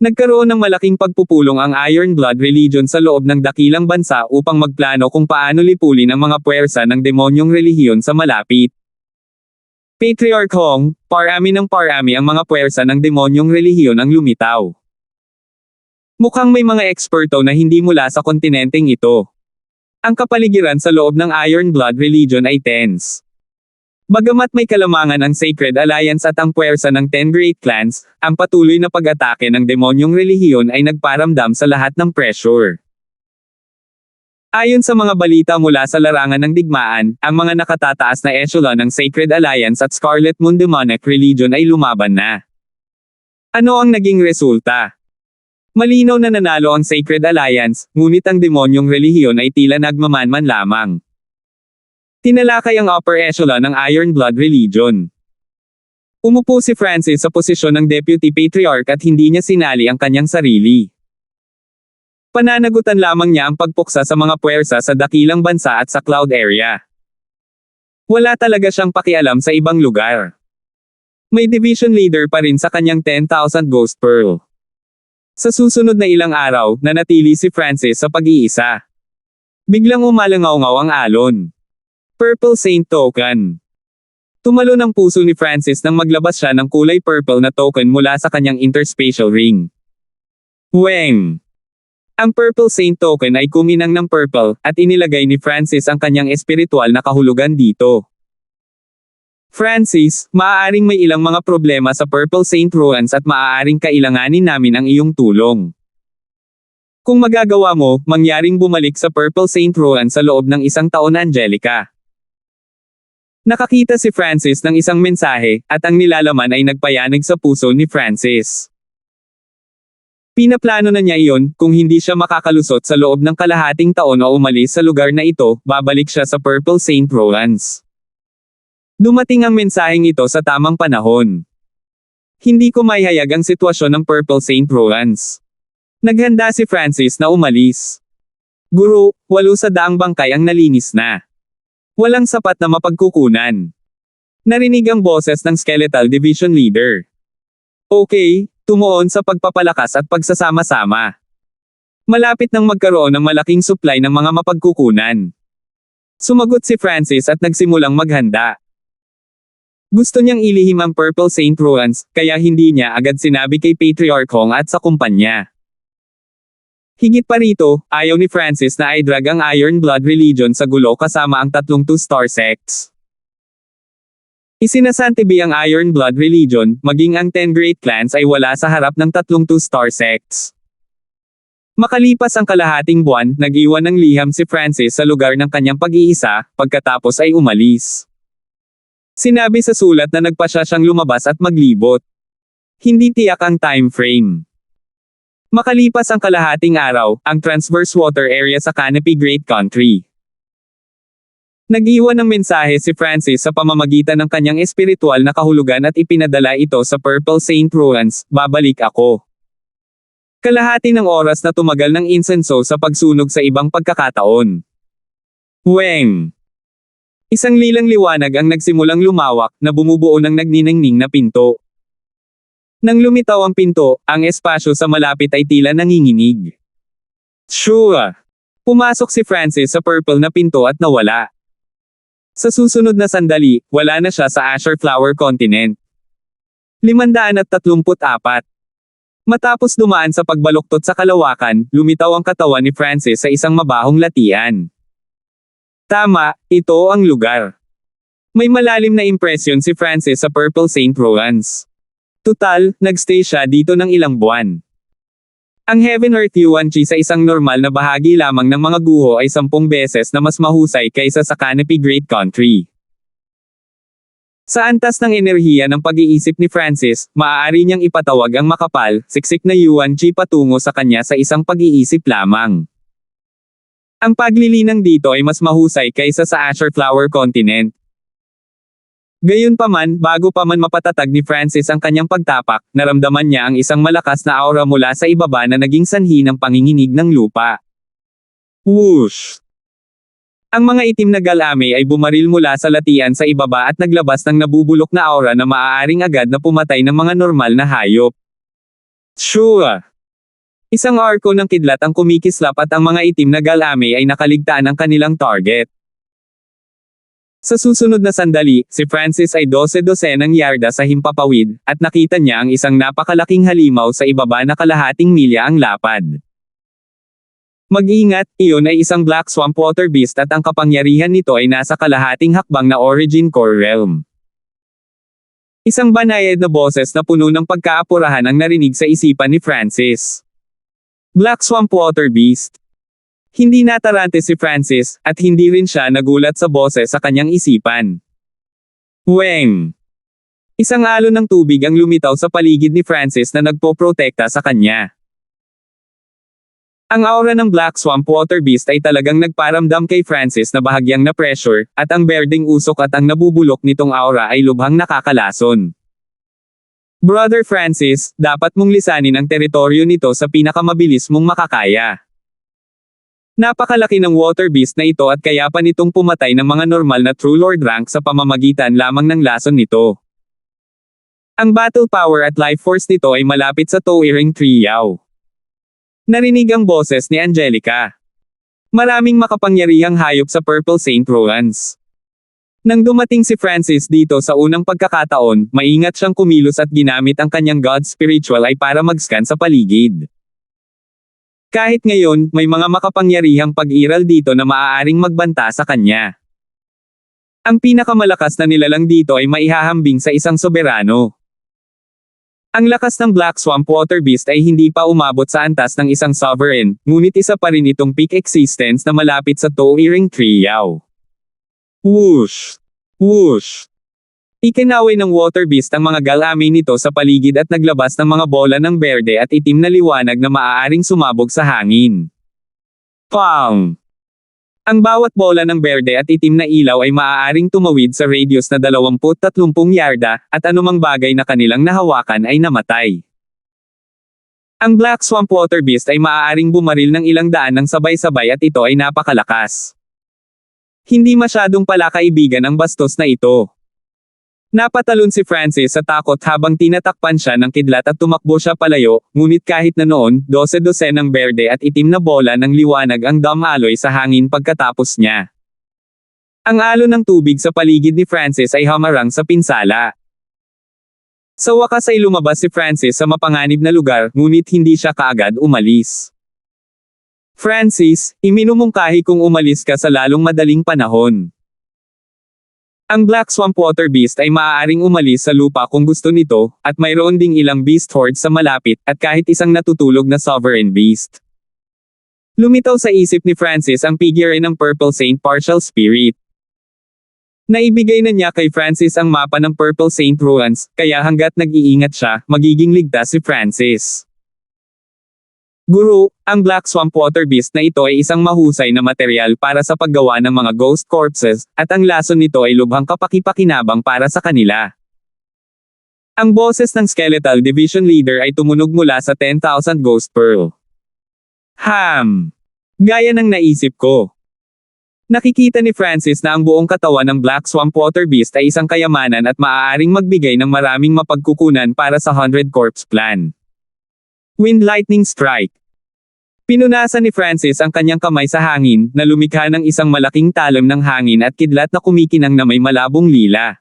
Nagkaroon ng malaking pagpupulong ang Iron Blood Religion sa loob ng dakilang bansa upang magplano kung paano lipulin ang mga puwersa ng demonyong relihiyon sa malapit. Patriarch Hong, parami ng parami ang mga puwersa ng demonyong relihiyon ang lumitaw. Mukhang may mga eksperto na hindi mula sa kontinenteng ito. Ang kapaligiran sa loob ng Iron Blood Religion ay tense. Bagamat may kalamangan ang Sacred Alliance at ang puwersa ng 10 Great Clans, ang patuloy na pag-atake ng demonyong relihiyon ay nagparamdam sa lahat ng pressure. Ayon sa mga balita mula sa larangan ng digmaan, ang mga nakatataas na echelon ng Sacred Alliance at Scarlet Moon Demonic Religion ay lumaban na. Ano ang naging resulta? Malinaw na nanalo ang Sacred Alliance, ngunit ang demonyong relihiyon ay tila nagmamanman lamang. Tinalakay ang upper echelon ng Iron Blood Religion. Umupo si Francis sa posisyon ng Deputy Patriarch at hindi niya sinali ang kanyang sarili. Pananagutan lamang niya ang pagpuksa sa mga puwersa sa dakilang bansa at sa Cloud Area. Wala talaga siyang pakialam sa ibang lugar. May division leader pa rin sa kanyang 10,000 Ghost Pearl. Sa susunod na ilang araw, nanatili si Francis sa pag-iisa. Biglang umalangaw-ngaw ang alon. Purple Saint Token. Tumalo ng puso ni Francis nang maglabas siya ng kulay purple na token mula sa kanyang interspatial ring. Weng! Ang Purple Saint Token ay kuminang ng purple, at inilagay ni Francis ang kanyang espiritual na kahulugan dito. Francis, maaaring may ilang mga problema sa Purple Saint Ruins at maaaring kailanganin namin ang iyong tulong. Kung magagawa mo, mangyaring bumalik sa Purple Saint Ruins sa loob ng 1 taon, Angelica. Nakakita si Francis ng isang mensahe, at ang nilalaman ay nagpayanig sa puso ni Francis. Pinaplano na niya iyon, kung hindi siya makakalusot sa loob ng kalahating taon o umalis sa lugar na ito, babalik siya sa Purple Saint Ruins. Dumating ang mensaheng ito sa tamang panahon. Hindi ko maihayag ang sitwasyon ng Purple Saint Ruins. Naghanda si Francis na umalis. Guro, 800 bangkay ang nalinis na. Walang sapat na mapagkukunan. Narinig ang boses ng Skeletal Division Leader. Okay, tumuon sa pagpapalakas at pagsasama-sama. Malapit nang magkaroon ng malaking supply ng mga mapagkukunan. Sumagot si Francis at nagsimulang maghanda. Gusto niyang ilihim ang Purple Saint Ruins, kaya hindi niya agad sinabi kay Patriarch Hong at sa kumpanya. Higit pa rito, ayaw ni Francis na i-drag ang Iron Blood Religion sa gulo kasama ang 3 two-star sects. Isinasantabi ang Iron Blood Religion, maging ang 10 Great Clans ay wala sa harap ng 3 two-star sects. Makalipas ang kalahating buwan, nag-iwan ng liham si Francis sa lugar ng kanyang pag-iisa, pagkatapos ay umalis. Sinabi sa sulat na nagpasya siyang lumabas at maglibot. Hindi tiyak ang time frame. Makalipas ang kalahating araw, ang transverse water area sa Canopy Great Country. Nag-iwan ng mensahe si Francis sa pamamagitan ng kanyang espiritual na kahulugan at ipinadala ito sa Purple Saint Ruins, babalik ako. Kalahati ng oras na tumagal ng insenso sa pagsunog sa ibang pagkakataon. Weng! Isang lilang liwanag ang nagsimulang lumawak, na bumubuo ng nagniningning na pinto. Nang lumitaw ang pinto, ang espasyo sa malapit ay tila nanginginig. Shua! Pumasok si Francis sa purple na pinto at nawala. Sa susunod na sandali, wala na siya sa Azure Flower Continent. 534. Matapos dumaan sa pagbaluktot sa kalawakan, lumitaw ang katawan ni Francis sa isang mabahong latian. Tama, ito ang lugar. May malalim na impresyon si Francis sa Purple Saint Ruins. Tutal, nagstay siya dito ng ilang buwan. Ang Heaven Earth Yuan Chi sa isang normal na bahagi lamang ng mga guho ay 10 beses na mas mahusay kaysa sa Canopy Great Country. Sa antas ng enerhiya ng pag-iisip ni Francis, maaari niyang ipatawag ang makapal, siksik na Yuan Chi patungo sa kanya sa isang pag-iisip lamang. Ang paglilinang dito ay mas mahusay kaysa sa Azure Flower Continent. Gayunpaman, bago pa man mapatatag ni Francis ang kanyang pagtapak, naramdaman niya ang isang malakas na aura mula sa ibaba na naging sanhi ng panginginig ng lupa. Whoosh! Ang mga itim na galame ay bumaril mula sa latian sa ibaba at naglabas ng nabubulok na aura na maaaring agad na pumatay ng mga normal na hayop. Shua! Isang arko ng kidlat ang kumikislap at ang mga itim na galame ay nakaligtaan ng kanilang target. Sa susunod na sandali, si Francis ay 12-dosenang yarda sa himpapawid, at nakita niya ang isang napakalaking halimaw sa ibaba na kalahating milya ang lapad. Mag-ingat, iyon ay isang Black Swamp Water Beast at ang kapangyarihan nito ay nasa kalahating hakbang na Origin Core Realm. Isang banayad na boses na puno ng pagkaapurahan ang narinig sa isipan ni Francis. Black Swamp Water Beast. Hindi natarante si Francis, at hindi rin siya nagulat sa boses sa kanyang isipan. Weng! Isang alon ng tubig ang lumitaw sa paligid ni Francis na nagpoprotekta sa kanya. Ang aura ng Black Swamp Water Beast ay talagang nagparamdam kay Francis na bahagyang na pressure, at ang berdeng usok at ang nabubulok nitong aura ay lubhang nakakalason. Brother Francis, dapat mong lisanin ang teritoryo nito sa pinakamabilis mong makakaya. Napakalaki ng Water Beast na ito at kaya pa nitong pumatay ng mga normal na True Lord rank sa pamamagitan lamang ng lason nito. Ang battle power at life force nito ay malapit sa Towering Triyaw. Narinig ang boses ni Angelica. Maraming makapangyarihang hayop sa Purple Saint Ruins. Nang dumating si Francis dito sa unang pagkakataon, maingat siyang kumilos at ginamit ang kanyang God Spiritual ay para mag-scan sa paligid. Kahit ngayon, may mga makapangyarihang pag-iral dito na maaaring magbanta sa kanya. Ang pinakamalakas na nilalang dito ay maihahambing sa isang soberano. Ang lakas ng Black Swamp Water Beast ay hindi pa umabot sa antas ng isang sovereign, ngunit isa pa rin itong peak existence na malapit sa Towering Triyaw. Whoosh! Whoosh! Ikinaway ng Water Beast ang mga galame nito sa paligid at naglabas ng mga bola ng berde at itim na liwanag na maaaring sumabog sa hangin. Pang! Ang bawat bola ng berde at itim na ilaw ay maaaring tumawid sa radius na 20-30 yarda, at anumang bagay na kanilang nahawakan ay namatay. Ang Black Swamp Water Beast ay maaaring bumaril ng ilang daan ng sabay-sabay at ito ay napakalakas. Hindi masyadong palakaibigan ang bastos na ito. Napatalon si Francis sa takot habang tinatakpan siya ng kidlat at tumakbo siya palayo, ngunit kahit na noon, 12-dosenang berde at itim na bola ng liwanag ang dumaloy sa hangin pagkatapos niya. Ang alon ng tubig sa paligid ni Francis ay hamarang sa pinsala. Sa wakas ay lumabas si Francis sa mapanganib na lugar, ngunit hindi siya kaagad umalis. Francis, iminumungkahi kong umalis ka sa lalong madaling panahon. Ang Black Swamp Water Beast ay maaaring umalis sa lupa kung gusto nito, at mayroon ding ilang beast hordes sa malapit, at kahit isang natutulog na sovereign beast. Lumitaw sa isip ni Francis ang figure ng Purple Saint Partial Spirit. Naibigay na niya kay Francis ang mapa ng Purple Saint Ruins, kaya hanggat nag-iingat siya, magiging ligtas si Francis. Guru, ang Black Swamp Water Beast na ito ay isang mahusay na material para sa paggawa ng mga ghost corpses, at ang lason nito ay lubhang kapaki-pakinabang para sa kanila. Ang boses ng Skeletal Division Leader ay tumunog mula sa 10,000 Ghost Pearl. Gaya ng naisip ko. Nakikita ni Francis na ang buong katawan ng Black Swamp Water Beast ay isang kayamanan at maaaring magbigay ng maraming mapagkukunan para sa 100 Corpse Plan. Wind Lightning Strike. Pinunasan ni Francis ang kanyang kamay sa hangin, na lumikha ng isang malaking talam ng hangin at kidlat na kumikinang na may malabong lila.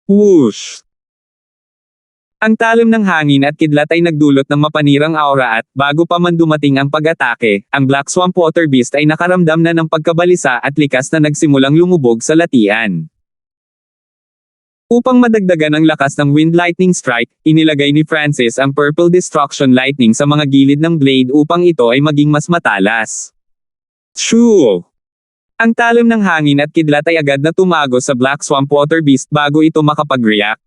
Whoosh! Ang talam ng hangin at kidlat ay nagdulot ng mapanirang aura at, bago pa man dumating ang pag-atake, ang Black Swamp Water Beast ay nakaramdam na ng pagkabalisa at likas na nagsimulang lumubog sa latian. Upang madagdagan ang lakas ng Wind Lightning Strike, inilagay ni Francis ang Purple Destruction Lightning sa mga gilid ng blade upang ito ay maging mas matalas. True! Ang talim ng hangin at kidlat ay agad na tumago sa Black Swamp Water Beast bago ito makapag-react.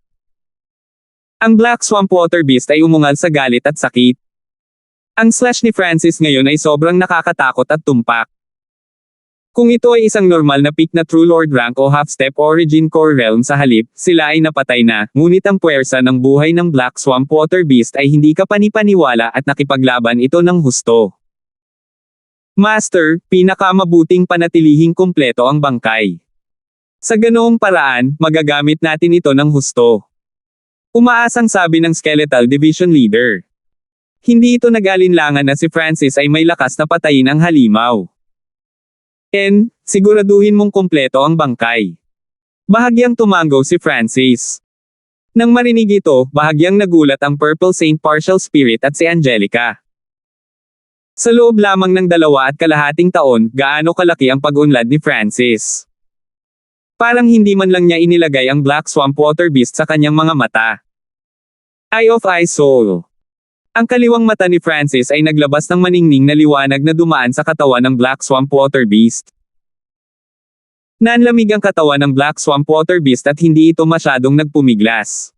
Ang Black Swamp Water Beast ay umungal sa galit at sakit. Ang slash ni Francis ngayon ay sobrang nakakatakot at tumpak. Kung ito ay isang normal na pick na True Lord rank o half-step Origin Core Realm sa halip, sila ay napatay na, ngunit ang puwersa ng buhay ng Black Swamp Water Beast ay hindi kapanipaniwala at nakipaglaban ito ng husto. Master, pinakamabuting panatilihing kumpleto ang bangkay. Sa ganoong paraan, magagamit natin ito ng husto. Umaasang sabi ng Skeletal Division Leader. Hindi ito nag-alinlangan na si Francis ay may lakas na patayin ang halimaw. Siguraduhin mong kumpleto ang bangkay. Bahagyang tumango si Francis. Nang marinig ito, bahagyang nagulat ang Purple Saint Partial Spirit at si Angelica. Sa loob lamang ng 2.5 taon, gaano kalaki ang pag-unlad ni Francis. Parang hindi man lang niya inilagay ang Black Swamp Water Beast sa kanyang mga mata. Eye of Eye Soul. Ang kaliwang mata ni Francis ay naglabas ng maningning na liwanag na dumaan sa katawan ng Black Swamp Water Beast. Nanlamig ang katawan ng Black Swamp Water Beast at hindi ito masyadong nagpumiglas.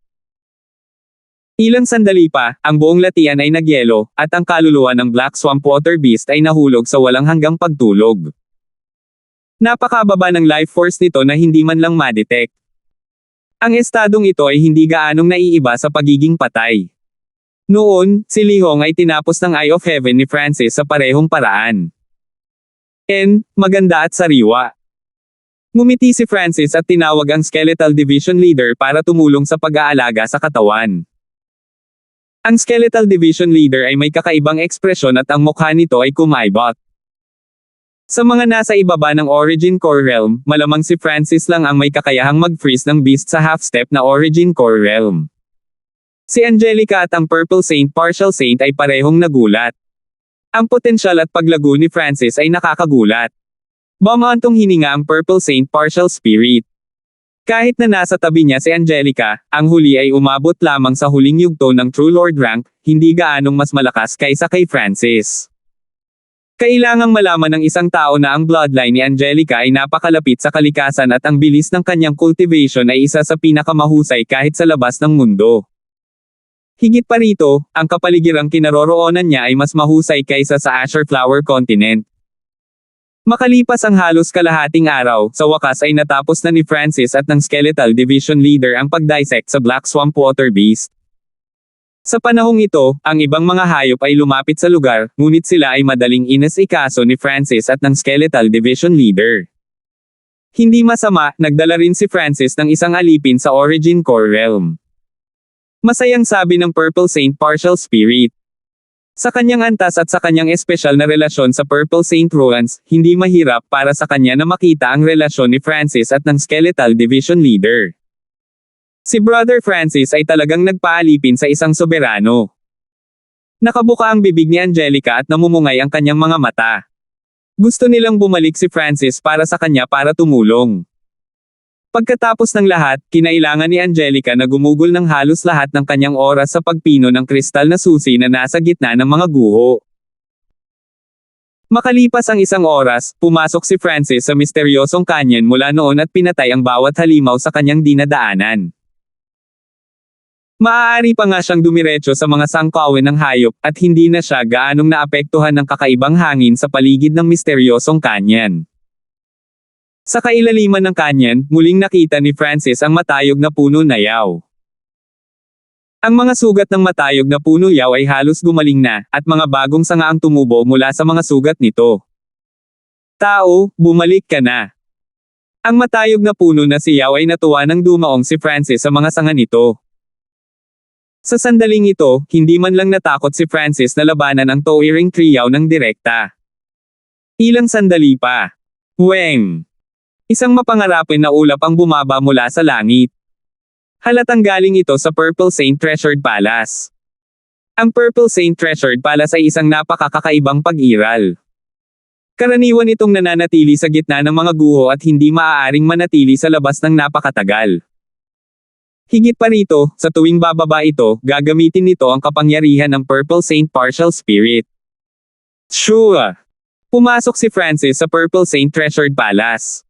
Ilang sandali pa, ang buong latian ay nagyelo, at ang kaluluwa ng Black Swamp Water Beast ay nahulog sa walang hanggang pagtulog. Napakababa ng life force nito na hindi man lang ma-detect. Ang estadong ito ay hindi gaanong naiiba sa pagiging patay. Noon, si Lihong ay tinapos ng Eye of Heaven ni Francis sa parehong paraan. Maganda at sariwa. Ngumiti si Francis at tinawag ang Skeletal Division Leader para tumulong sa pag-aalaga sa katawan. Ang Skeletal Division Leader ay may kakaibang ekspresyon at ang mukha nito ay kumaibot. Sa mga nasa ibaba ng Origin Core Realm, malamang si Francis lang ang may kakayahang mag-freeze ng beast sa half-step na Origin Core Realm. Si Angelica at ang Purple Saint Partial Saint ay parehong nagulat. Ang potensyal at paglago ni Francis ay nakakagulat. Bumantong hininga ang Purple Saint Partial Spirit. Kahit na nasa tabi niya si Angelica, ang huli ay umabot lamang sa huling yugto ng True Lord rank, hindi gaanong mas malakas kaysa kay Francis. Kailangang malaman ng isang tao na ang bloodline ni Angelica ay napakalapit sa kalikasan at ang bilis ng kanyang cultivation ay isa sa pinakamahusay kahit sa labas ng mundo. Higit pa rito, ang kapaligirang kinaroroonan niya ay mas mahusay kaysa sa Azure Flower Continent. Makalipas ang halos kalahating araw, sa wakas ay natapos na ni Francis at ng Skeletal Division Leader ang pag-dissect sa Black Swamp Water Beast. Sa panahong ito, ang ibang mga hayop ay lumapit sa lugar, ngunit sila ay madaling inasikaso ni Francis at ng Skeletal Division Leader. Hindi masama, nagdala rin si Francis ng isang alipin sa Origin Core Realm. Masayang sabi ng Purple Saint Partial Spirit. Sa kanyang antas at sa kanyang espesyal na relasyon sa Purple Saint Ruans, hindi mahirap para sa kanya na makita ang relasyon ni Francis at ng Skeletal Division Leader. Si Brother Francis ay talagang nagpaalipin sa isang soberano. Nakabuka ang bibig ni Angelica at namumungay ang kanyang mga mata. Gusto nilang bumalik si Francis para sa kanya para tumulong. Pagkatapos ng lahat, kinailangan ni Angelica na gumugol ng halos lahat ng kanyang oras sa pagpino ng kristal na susi na nasa gitna ng mga guho. Makalipas ang isang oras, pumasok si Francis sa misteryosong canyon mula noon at pinatay ang bawat halimaw sa kanyang dinadaanan. Maaari pa nga siyang dumiretso sa mga sangkawin ng hayop at hindi na siya gaanong naapektuhan ng kakaibang hangin sa paligid ng misteryosong canyon. Sa kailaliman ng canyon, muling nakita ni Francis ang matayog na puno na yaw. Ang mga sugat ng matayog na puno yaw ay halos gumaling na, at mga bagong sanga ang tumubo mula sa mga sugat nito. Tao, bumalik ka na. Ang matayog na puno na si yaw ay natuwa nang dumaong si Francis sa mga sanga nito. Sa sandaling ito, hindi man lang natakot si Francis na labanan ang Towering Triyaw ng direkta. Ilang sandali pa. Weng! Isang mapangarapin na ulap ang bumaba mula sa langit. Halatang galing ito sa Purple Saint Treasured Palace. Ang Purple Saint Treasured Palace ay isang napakakakaibang pag-iral. Karaniwan itong nananatili sa gitna ng mga guho at hindi maaaring manatili sa labas ng napakatagal. Higit pa rito, sa tuwing bababa ito, gagamitin nito ang kapangyarihan ng Purple Saint Partial Spirit. Shua! Pumasok si Francis sa Purple Saint Treasured Palace.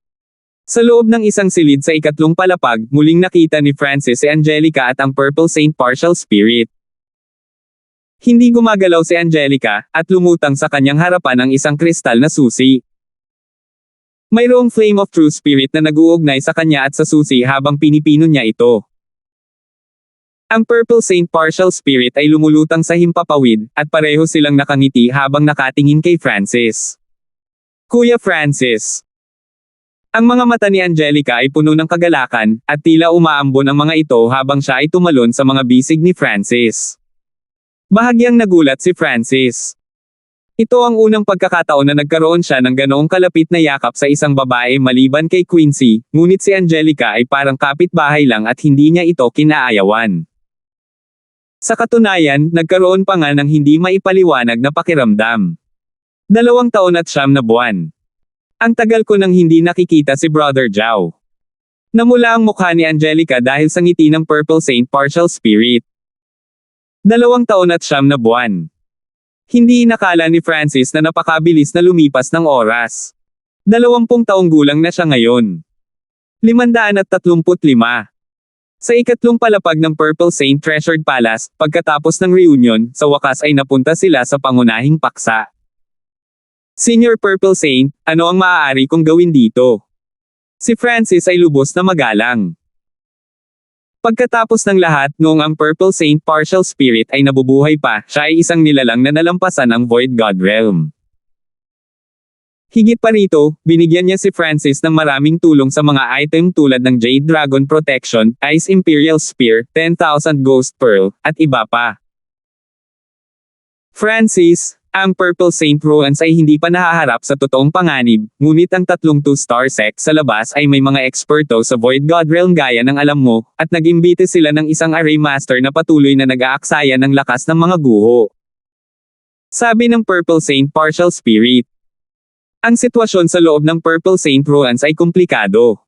Sa loob ng isang silid sa ikatlong palapag, muling nakita ni Francis si Angelica at ang Purple Saint Partial Spirit. Hindi gumagalaw si Angelica, at lumutang sa kanyang harapan ang isang kristal na susi. Mayroong Flame of True Spirit na nag-uugnay sa kanya at sa susi habang pinipino niya ito. Ang Purple Saint Partial Spirit ay lumulutang sa himpapawid, at pareho silang nakangiti habang nakatingin kay Francis. Kuya Francis. Ang mga mata ni Angelica ay puno ng kagalakan, at tila umaambon ang mga ito habang siya ay tumalon sa mga bisig ni Francis. Bahagyang nagulat si Francis. Ito ang unang pagkakataon na nagkaroon siya ng ganoong kalapit na yakap sa isang babae maliban kay Quincy, ngunit si Angelica ay parang kapitbahay lang at hindi niya ito kinaayawan. Sa katunayan, nagkaroon pa nga ng hindi maipaliwanag na pakiramdam. 2 taon at 9 na buwan. Ang tagal ko nang hindi nakikita si Brother Zhao. Namula ang mukha ni Angelica dahil sa ngiti ng Purple Saint Partial Spirit. 2 taon at 9 na buwan. Hindi inakala ni Francis na napakabilis na lumipas ng oras. 20 taong gulang na siya ngayon. 535. Sa ikatlong palapag ng Purple Saint Treasured Palace, pagkatapos ng reunion, sa wakas ay napunta sila sa pangunahing paksa. Senior Purple Saint, ano ang maaari kong gawin dito? Si Francis ay lubos na magalang. Pagkatapos ng lahat, noong ang Purple Saint Partial Spirit ay nabubuhay pa, siya ay isang nilalang na nalampasan ang Void God Realm. Higit pa rito, binigyan niya si Francis ng maraming tulong sa mga item tulad ng Jade Dragon Protection, Ice Imperial Spear, 10,000 Ghost Pearl, at iba pa. Francis, ang Purple Saint Ruans ay hindi pa nahaharap sa totoong panganib, ngunit ang 3 2-star sect sa labas ay may mga eksperto sa Void God Realm gaya ng alam mo, at nag-imbite sila ng isang array master na patuloy na nag-aaksaya ng lakas ng mga guho. Sabi ng Purple Saint Partial Spirit. Ang sitwasyon sa loob ng Purple Saint Ruans ay komplikado.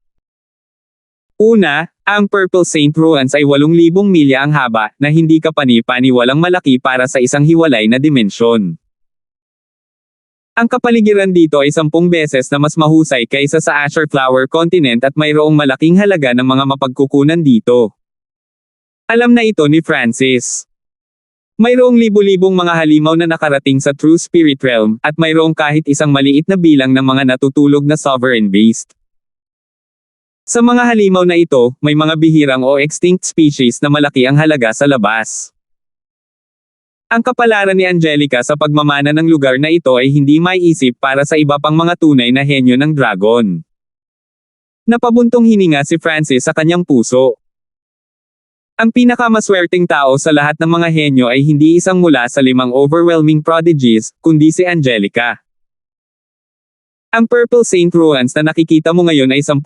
Una, ang Purple Saint Ruans ay 8,000 milya ang haba, na hindi kapani-paniwalang malaki para sa isang hiwalay na dimensyon. Ang kapaligiran dito ay 10 beses na mas mahusay kaysa sa Azure Flower Continent at mayroong malaking halaga ng mga mapagkukunan dito. Alam na ito ni Francis. Mayroong libu-libong mga halimaw na nakarating sa True Spirit Realm, at mayroong kahit isang maliit na bilang ng mga natutulog na Sovereign Beast. Sa mga halimaw na ito, may mga bihirang o extinct species na malaki ang halaga sa labas. Ang kapalaran ni Angelica sa pagmamana ng lugar na ito ay hindi maiisip para sa iba pang mga tunay na henyo ng dragon. Napabuntong hininga si Francis sa kanyang puso. Ang pinakamaswerteng tao sa lahat ng mga henyo ay hindi isang mula sa 5 overwhelming prodigies, kundi si Angelica. Ang Purple Saint Ruans na nakikita mo ngayon ay 10,000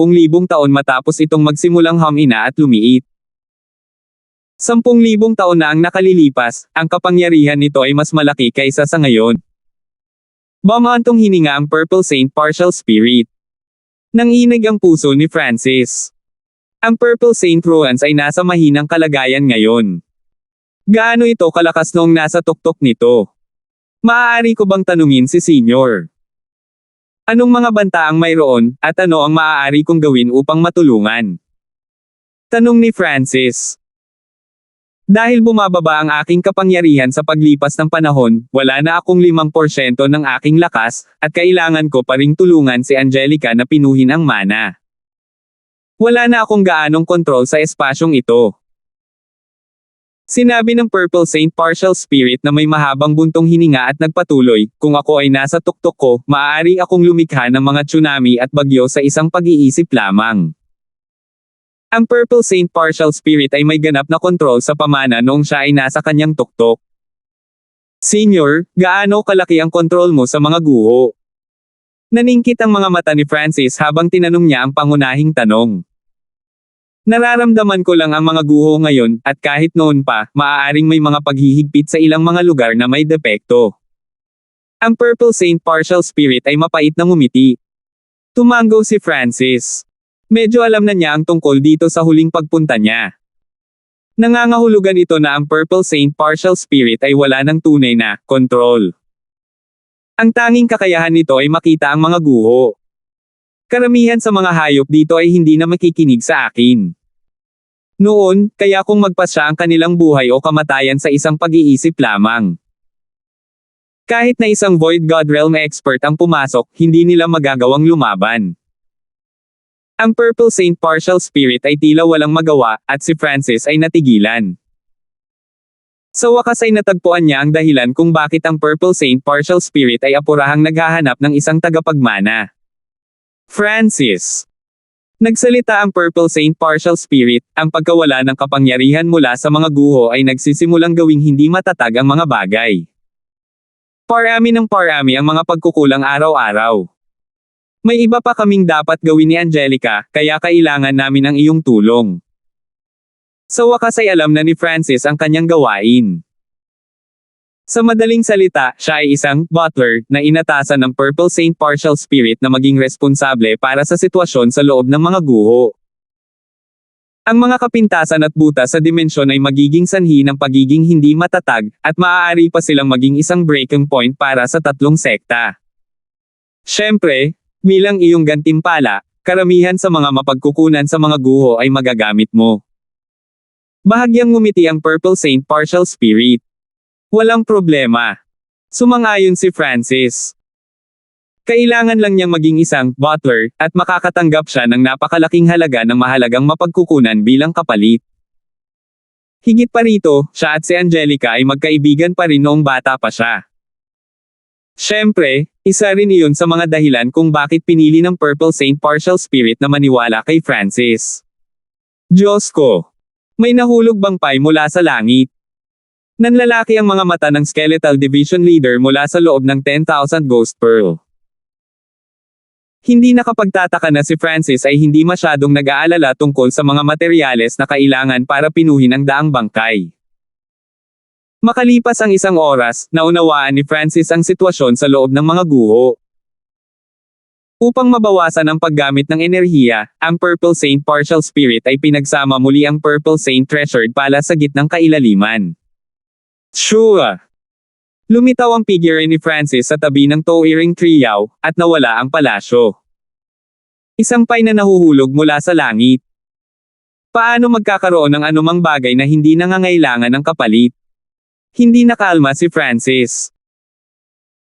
taon matapos itong magsimulang humina at lumiit. 10,000 taon na ang nakalilipas, ang kapangyarihan nito ay mas malaki kaysa sa ngayon. Bumantong hininga ang Purple Saint Partial Spirit. Nanginig ang puso ni Francis. Ang Purple Saint Ruans ay nasa mahinang kalagayan ngayon. Gaano ito kalakas noong nasa tuktok nito? Maaari ko bang tanungin si Senior? Anong mga banta ang mayroon, at ano ang maaari kong gawin upang matulungan? Tanong ni Francis. Dahil bumababa ang aking kapangyarihan sa paglipas ng panahon, wala na akong 5% ng aking lakas, at kailangan ko pa ring tulungan si Angelica na pinuhin ang mana. Wala na akong gaanong kontrol sa espasyong ito. Sinabi ng Purple Saint Partial Spirit na may mahabang buntong hininga at nagpatuloy, kung ako ay nasa tuktok ko, maaari akong lumikha ng mga tsunami at bagyo sa isang pag-iisip lamang. Ang Purple Saint Partial Spirit ay may ganap na kontrol sa pamana noong siya ay nasa kanyang tuktok. Senior, gaano kalaki ang kontrol mo sa mga guho? Naningkit ang mga mata ni Francis habang tinanong niya ang pangunahing tanong. Nararamdaman ko lang ang mga guho ngayon, at kahit noon pa, maaaring may mga paghihigpit sa ilang mga lugar na may depekto. Ang Purple Saint Partial Spirit ay mapait na ngumiti. Tumango si Francis. Medyo alam na niya ang tungkol dito sa huling pagpunta niya. Nangangahulugan ito na ang Purple Saint Partial Spirit ay wala ng tunay na control. Ang tanging kakayahan nito ay makita ang mga guho. Karamihan sa mga hayop dito ay hindi na makikinig sa akin. Noon, kaya kung magpasya ang kanilang buhay o kamatayan sa isang pag-iisip lamang. Kahit na isang Void God Realm expert ang pumasok, hindi nila magagawang lumaban. Ang Purple Saint Partial Spirit ay tila walang magawa, at si Francis ay natigilan. Sa wakas ay natagpuan niya ang dahilan kung bakit ang Purple Saint Partial Spirit ay apurahang naghahanap ng isang tagapagmana. Francis. Nagsalita ang Purple Saint Partial Spirit, ang pagkawala ng kapangyarihan mula sa mga guho ay nagsisimulang gawing hindi matatag ang mga bagay. Parami ng parami ang mga pagkukulang araw-araw. May iba pa kaming dapat gawin ni Angelica, kaya kailangan namin ang iyong tulong. Sa wakas ay alam na ni Francis ang kanyang gawain. Sa madaling salita, siya ay isang butler na inatasan ng Purple Saint Partial Spirit na maging responsable para sa sitwasyon sa loob ng mga guho. Ang mga kapintasan at butas sa dimensyon ay magiging sanhi ng pagiging hindi matatag, at maaari pa silang maging isang breaking point para sa tatlong sekta. Siyempre, bilang iyong gantimpala, karamihan sa mga mapagkukunan sa mga guho ay magagamit mo. Bahagyang ngumiti ang Purple Saint Partial Spirit. Walang problema. Sumang-ayon si Francis. Kailangan lang niyang maging isang butler, at makakatanggap siya ng napakalaking halaga ng mahalagang mapagkukunan bilang kapalit. Higit pa rito, siya at si Angelica ay magkaibigan pa rin noong bata pa siya. Siyempre, isa rin iyon sa mga dahilan kung bakit pinili ng Purple Saint Partial Spirit na maniwala kay Francis. Diyos ko! May nahulog bang pay mula sa langit? Nanlalaki ang mga mata ng Skeletal Division Leader mula sa loob ng 10,000 Ghost Pearl. Hindi nakapagtataka na si Francis ay hindi masyadong nag-aalala tungkol sa mga materyales na kailangan para pinuhin ang daang bangkay. Makalipas ang isang oras, naunawaan ni Francis ang sitwasyon sa loob ng mga guho. Upang mabawasan ang paggamit ng enerhiya, ang Purple Saint Partial Spirit ay pinagsama muli ang Purple Saint Treasured pala sa gitnang kailaliman. Sure! Lumitaw ang figure ni Francis sa tabi ng Towering Triaw, at nawala ang palasyo. Isang pay na nahuhulog mula sa langit. Paano magkakaroon ng anumang bagay na hindi nangangailangan ng kapalit? Hindi nakalma si Francis.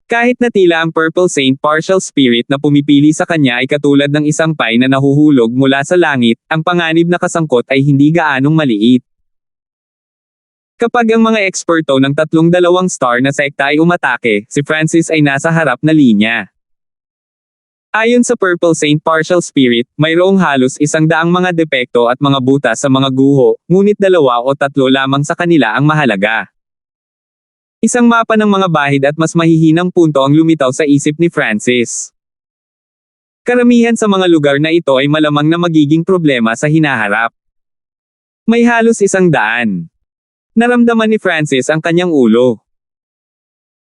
Kahit na tila ang Purple Saint Partial Spirit na pumipili sa kanya ay katulad ng isang pay na nahuhulog mula sa langit, ang panganib na kasangkot ay hindi gaanong maliit. Kapag ang mga eksperto ng 32 star na sekta ay umatake, si Francis ay nasa harap na linya. Ayon sa Purple Saint Partial Spirit, mayroong halos 100 mga depekto at mga butas sa mga guho, ngunit 2 o 3 lamang sa kanila ang mahalaga. Isang mapa ng mga bahid at mas mahihinang punto ang lumitaw sa isip ni Francis. Karamihan sa mga lugar na ito ay malamang na magiging problema sa hinaharap. May halos 100. Naramdaman ni Francis ang kanyang ulo.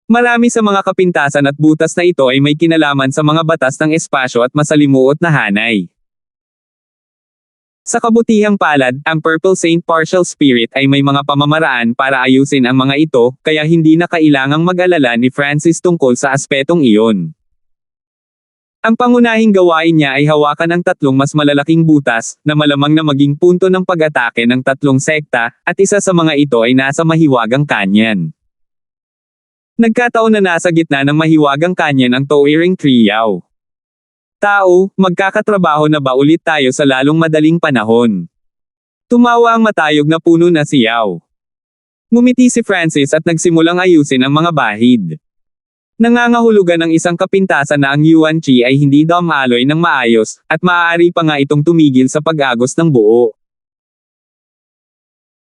Marami sa mga kapintasan at butas na ito ay may kinalaman sa mga batas ng espasyo at masalimuot na hanay. Sa kabutihang palad, ang Purple Saint Partial Spirit ay may mga pamamaraan para ayusin ang mga ito, kaya hindi na kailangang mag-alala ni Francis tungkol sa aspetong iyon. Ang pangunahing gawain niya ay hawakan ang 3 mas malalaking butas, na malamang na maging punto ng pag-atake ng 3 sekta, at isa sa mga ito ay nasa mahiwagang kanyan. Nagkataon na nasa gitna ng mahiwagang kanyan ang Towering Triaw. Tao, magkakatrabaho na ba ulit tayo sa lalong madaling panahon? Tumawa ang matayog na puno na si Yao. Ngumiti si Francis at nagsimulang ayusin ang mga bahid. Nangangahulugan ng isang kapintasan na ang Yuan Chi ay hindi dumaloy ng maayos, at maaari pa nga itong tumigil sa pag-agos ng buo.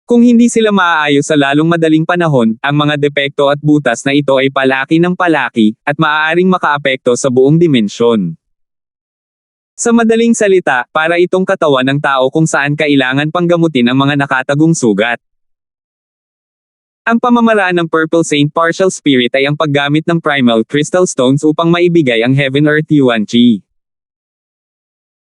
Kung hindi sila maaayos sa lalong madaling panahon, ang mga depekto at butas na ito ay palaki ng palaki, at maaaring makaapekto sa buong dimensyon. Sa madaling salita, para itong katawan ng tao kung saan kailangan panggamutin ang mga nakatagong sugat. Ang pamamaraan ng Purple Saint Partial Spirit ay ang paggamit ng Primal Crystal Stones upang maibigay ang Heaven Earth Yuan Chi.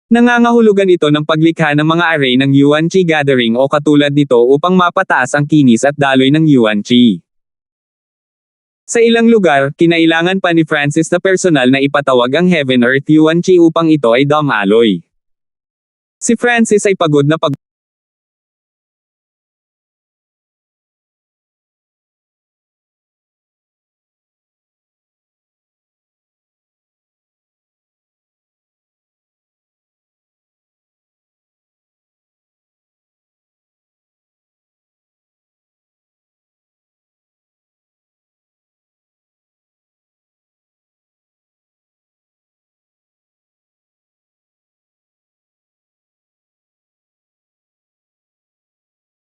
Nangangahulugan ito ng paglikha ng mga array ng Yuan Qi gathering o katulad nito upang mapataas ang kinis at daloy ng Yuan Qi. Sa ilang lugar, kinailangan pa ni Francis na personal na ipatawag ang Heaven Earth Yuan Qi upang ito ay dumaloy. Si Francis ay pagod na